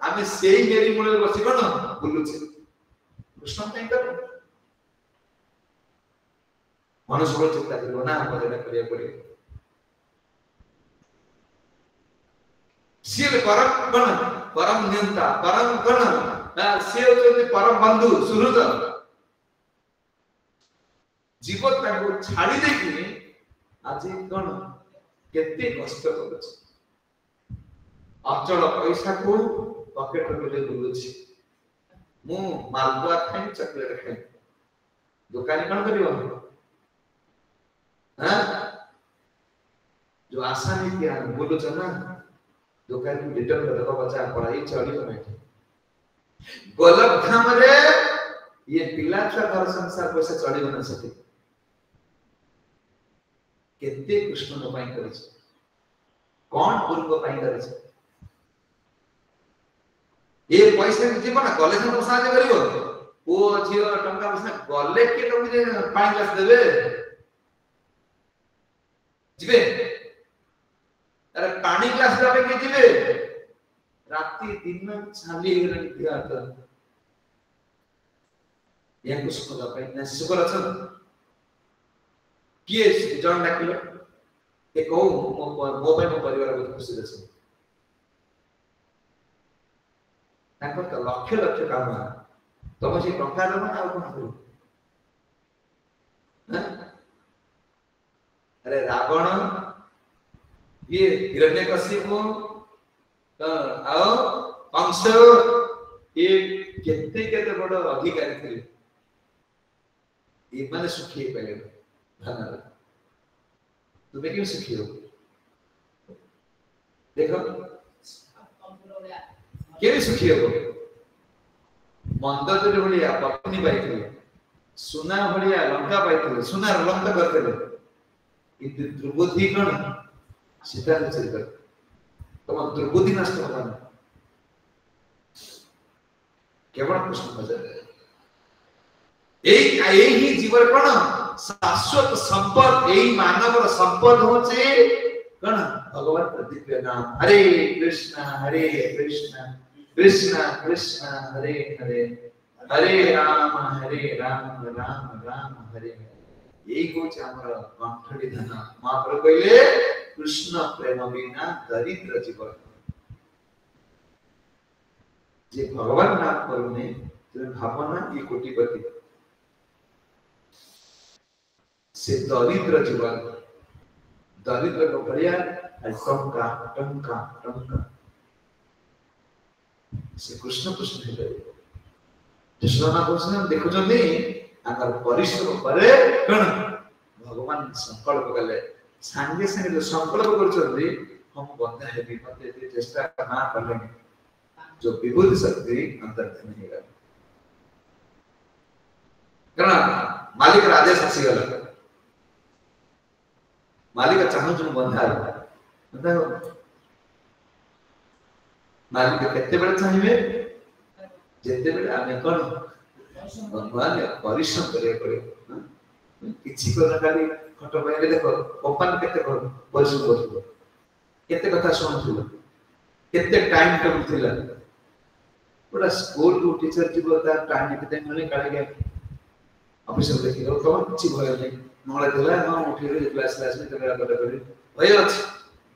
आमे सेही मेरी मूल बसी कोन बुलु छे कृष्ण कहीं कर मनुष्य चिंता करियो ना मदद करिया पड़े सिर परम नियंता परम गण से होते परम बंधु सुहृद जीवन को छाड़ी दे कि आज कोन केते कष्ट करछ अचल पैसा को पॉकेट में ले बुलुछि मु मालपुआ खाई चॉकलेट खाई दुकानी कोन करियो हां जो आशा नहीं किया बोलो चना दुकान में रिटर्न कर दो बच्चा पढ़ाई चली नहीं गलत काम रे ये पिला छा घर संसार पैसा चली बना सके केते कृष्ण न पाई करे कौन गुरु को पाई करे ये पैसा के जीवन कॉलेज में साहाय्य करियो ओ झियो टंका पैसा गले के तो मुझे पाई ग्लास देबे जिबे अरे पानी ग्लास देबे के जिबे राती दिन छाली गरन दिया त या कुछ को दा पाई न सुकर अछन किए जन डाकिलो ए को मो पे मो परिवार बहुत खुशी रछ ताको त लक्ष्य लक्ष्य काम तम से टंका देबो ना कोन करू अरे रावण ये हिरण्यकशिपु तो आओ कंस ये केते केते बड़ अधिकारी थे ये माने सुखी पहले धन्यवाद तुम्हें क्यों सुखी हो देखो केवे सुखी हो मंदर भलिया पत्नी पाइथिले सुना भलिया लंका पाइथिले सुना लंका करथिले इति द्रुपदी कण सीता ने चल कर तुम द्रुपदी नष्ट होगा केवल कृष्ण भजन ही जीवन कण शाश्वत संपद एही मानवर संपद होचे कण भगवान दिव्य नाम हरे कृष्ण कृष्ण कृष्ण हरे हरे हरे राम राम राम हरे यही होचे हमर कंठडी धन महाप्रभु कहले कृष्ण प्रेम बिना दरिद्र जीवन जे भगवान नाम करूने तो भावना ये कोटिपति से दरिद्र जीवन दरिद्र को बढ़िया टंका टंका टंका से कृष्ण कृष्ण है कृष्ण ना कृष्ण देखो जंदी आकर परिश्रम करे कण भगवान संकल्प कले सांगे संगे जो संकल्प करछथि हम बंधा है विपत्ति ते चेष्टा ना करले जो विभूति शक्ति अंतर्धान हेगा कारण मालिक आदेश आसी गला मालिक चाहू जो बंधा है मालिक केते बेले चाहिए जेते बेले आमे कोन भगवान परिश्रम करे पड़े किछि को खाली खट पाइले देखो ओपन केते परिश्रम करथि केते कथा सुनथि केते टाइम टेबल थिला बड़ा स्कूल को टीचर जीव ता टाइम केते मिले काले के ऑफिस में देखिलो तो किछि भय नै मोले दिला न उठिले क्लास में तेरा करे भय अछि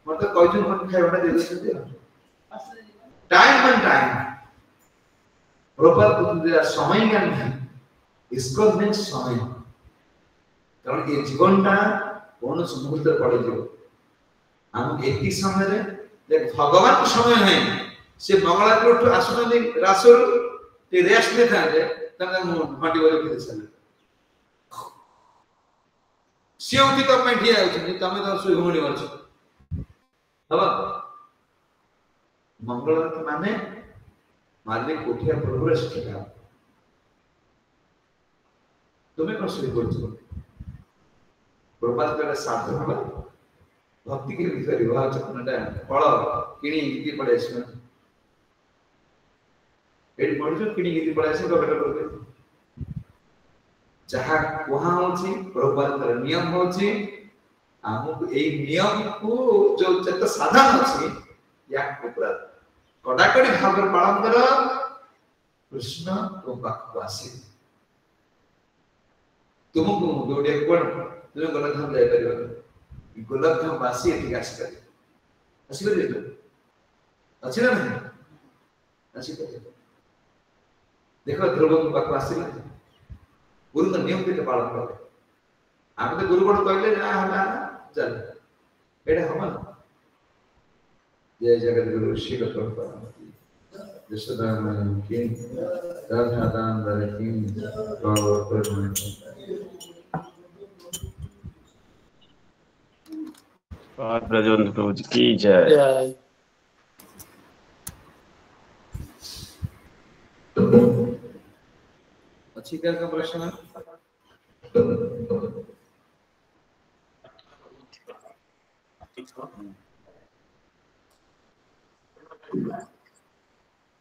मत कइजन कोन खाइबा दे देछथि टाइम एंड टाइम प्रॉपर कुछ समय ज्ञान है इसको मीन समय कारण ये जीवनटा कौन मुहूर्त पड़ जाओ हम एक समय देख भगवान समय है से मंगलापुर आसुनी रासुर ते रेस्ट ले था घंटी वाले फिर चले सियों तो मैं ठिया होती तमें तो सुई घुमड़ी मारछ हवा मंगल माने मारने कोठिया प्रभु रेस्ट का तुम्हें कौन सुई बोलছো प्रभात का साधन होला भक्ति के विषय विवाह चक्रणटा फल किणी गीति पड़े इसमें एडी मनुष्य किणी गीति पड़े से तो बेटर करते जहाँ वहाँ होची प्रभात का नियम होची हमको एक नियम को जो चत्त साधन होची या पूरा कड़ाकड़ी भाव पालन कर कृष्ण तो बाकवासी तुमको जोड़े कोण तुम गलत हम जाय परियो गोलक धाम बासी एठी आसी करे अच्छी ना नहीं अच्छी करे देखो ध्रुव को पाक आसी ना गुरु का नियम के पालन करे आम तो गुरु कोन कहले ना हला चल एटा हम जय जगत गुरु श्री प्रभुपाद जसोदानंद की राधादान की गौर ब्रजवंत प्रभु जी की जय। अच्छी क्या का प्रश्न है?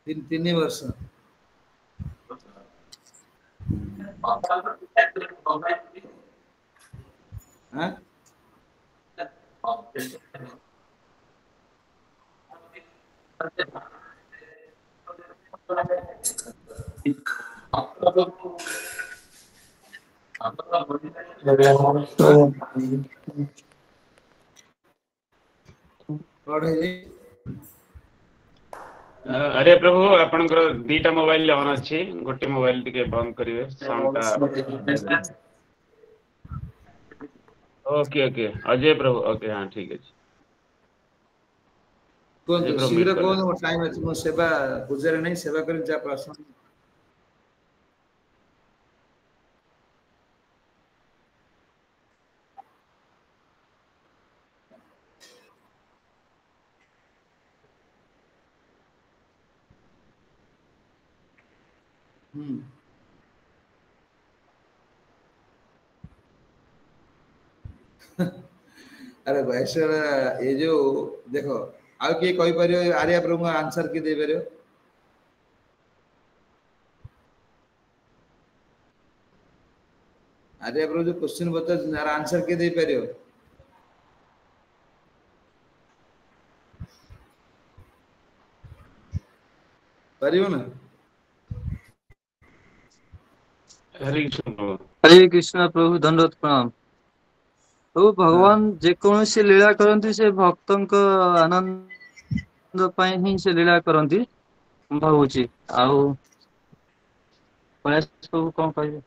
तीन वर्ष हाँ अरे प्रभु आपनकर दीटा मोबाइल ऑन अछि गोटे मोबाइल टिके बंद करिवे साउंडटा ओके ओके अजय प्रभु ओके हां ठीक अछि कौन शीघ्र कौन टाइम अछि मो सेवा गुजरे नहीं सेवा करी जा प्रश्न अरे वैसे ये जो देखो आ के कहि परियो आर्या प्रभु आंसर के दे परियो आर्या प्रभु जो क्वेश्चन बता यार आंसर के दे परियो परियो ना हरे कृष्ण प्रभु दंडवत प्रणाम प्रभु भगवान जे कौन से लीला करंती से भक्तों को आनंद पाए ही से लीला करंती भावुची आउ कलेश प्रभु कौन कहिबे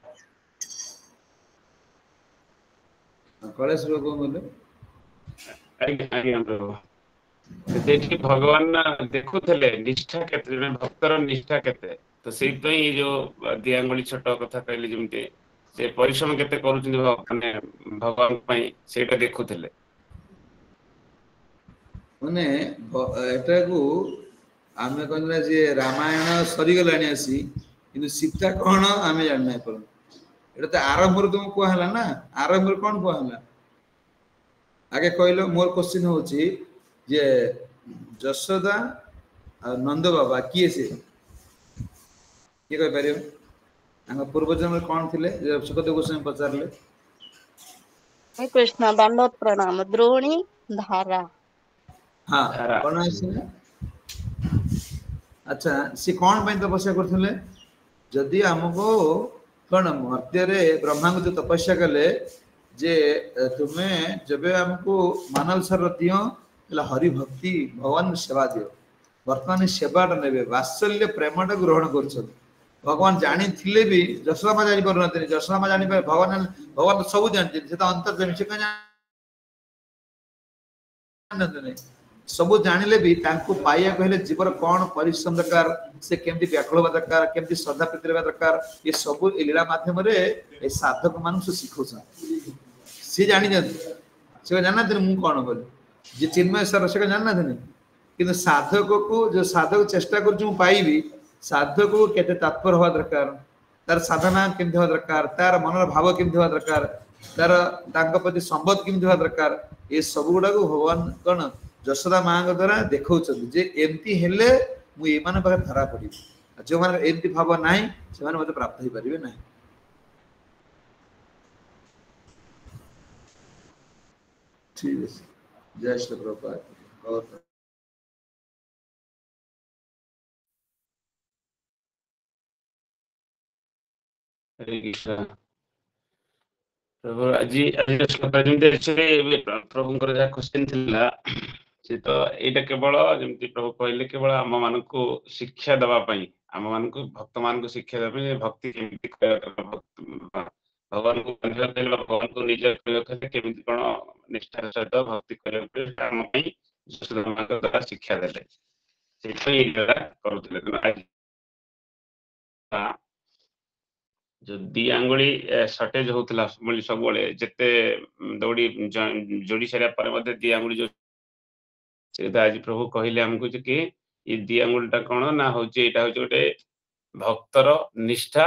कलेश प्रभु को बोले आज्ञा प्रभु देखि भगवान देखुथले निष्ठा केते भक्तर निष्ठा केते तो सेहि पई जो दियांगुली छोट कथा कहली जेमते से परिश्रम केते करूछन माने भगवान पई सेटा देखुथले माने एटा को आमे कहला जे रामायण सरी गलानी आसी किंतु सीता कोन आमे जान नै पर एटा त आरंभ रो तुम को हला ना आरंभ रो कोन को हला आगे कहलो मोर क्वेश्चन होची जे जशोदा और नंद बाबा किए से के कह परियो हम पूर्व जन्म कौन थिले जे सुखदेव गोस्वामी पचारले हे कृष्ण दंडवत प्रणाम द्रोणी धारा हां कौन आसी अच्छा सी कौन पे तपस्या करथिले जदि हमको कोन मर्त्य रे ब्रह्मा को जो तपस्या कले जे तुम्हें जब हमको मानव शरीर दियो हरि भक्ति भगवान सेवा दियो वर्तमान सेवाटा नेबे वात्सल्य प्रेमटा ग्रहण करछन भगवान जानी थिले भी जशोदा माँ जानी पारु नथिले जशोदा माँ जानी पारे भगवान भगवान सब जानते से तो अंतर्जामी से कहीं जानते सब जानिले भी तांको पाइया कहले जीवर कौन परिश्रम दरकार से केमती व्याकुल होबा दरकार केमती श्रद्धा प्रीति रहबा दरकार ये सब ए लीला माध्यम रे ए साधक मानु से सिखौछन से जानि जंती से जानना थे मु कौन बोली जे चिन्मय सर से जानना थे किंतु साधक को जो साधक चेष्टा कर जो पाइबी साधक को केते तत्पर होवा दरकार तार साधना केमती होवा दरकार तार मनर भाव केमती होवा दरकार तार तांको प्रति संबंध केमती होवा दरकार ये सब गुडा को भगवान कोन जशोदा मां द्वारा देखौछन जे एमती हेले मु ए मान पर धरा पड़ी जो मान एमती भाव नाही से मान मते प्राप्त होई परिबे नाही ठीक है जय श्री प्रभुपाद और हरे कृष्ण प्रभु আজি আজি শ্লোক যেମିତି एक्चुअली प्रभुଙ୍କର ଯାହା क्वेश्चन ଥିଲା ସେ ତ ଏଇଟା କେବଳ ଯେମିତି ପ୍ରଭୁ କହିଲେ କେବଳ ଆମ ମାନଙ୍କୁ ଶିକ୍ଷା ଦେବା ପାଇଁ ଆମ ମାନଙ୍କୁ ଭକ୍ତ ମାନଙ୍କୁ ଶିକ୍ଷା ଦେବା ପାଇଁ ଭକ୍ତି କେମିତି ଭଗବାନଙ୍କୁ ଭଗବାନଙ୍କୁ ନିଜ କେମିତି କଣ ନିଷ୍ଠାର ସହିତ ଭକ୍ତି କରିବା ଆମ ପାଇଁ ଯଶୋଦା ମାଙ୍କ ଦ୍ୱାରା ଶିକ୍ଷା ଦେଲେ ସେଇଥିପାଇଁ ଏଇଟା କରୁଥିଲେ जो दी आंगुली शॉर्टेज होतला बोली सब बोले जते दौड़ी जोड़ी सारा पर मध्ये दी आंगुली जो सेदा आज प्रभु कहिले हमको जे कि ये दी आंगुलटा कोन ना होची एटा होची गोटे भक्तर निष्ठा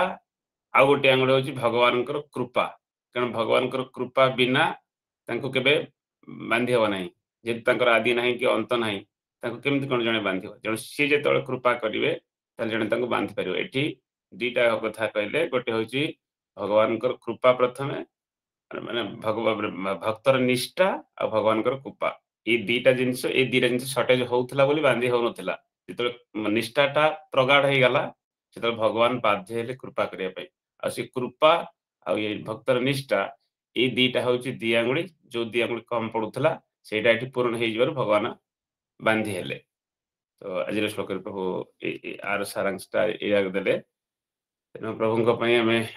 आ गोटे आंगुल होची भगवानकर कृपा कारण भगवानकर कृपा बिना तांको केबे बांधी हो नाही जे तांकर आदि नाही कि अंत नाही तांको केमति कोन जने बांधी हो जण सी जे तळे कृपा करिवे ताल जने तांको बांधी परियो एठी दीटा कथा कहले गोटे होची भगवानकर कृपा प्रथमे माने भक्तर निष्ठा आ भगवानकर कृपा ये दीटा जिंस ए दीटा जिंस शॉर्टेज होउथला बोली बांधी हो नथिला जेतले निष्ठाटा प्रगाढ़ हे गला सेतले भगवान बाध्य हेले कृपा करिया पई आ से कृपा आ ये भक्तर निष्ठा ए दीटा होची दी आंगुली जो दी आंगुली कम पडुथला सेटा एठी पूर्ण हे जबर भगवान बांधी हेले तो आज श्लोक प्रभु आर सारांशटा एया देले प्रभु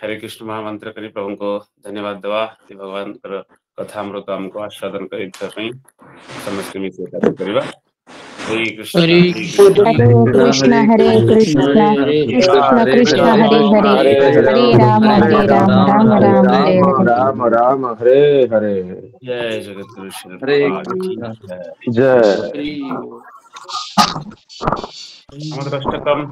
हरे कृष्ण महामंत्र करी प्रभु को धन्यवाद देवा भगवान कथा अमृत हमको आस्वादन करने समस्त मिलकर कार्य करवा हरे कृष्ण हरे कृष्ण कृष्ण कृष्ण हरे हरे हरे राम राम राम राम राम हरे हरे जय जगत गुरु श्री हरे कृष्ण जय अमृत अष्टकम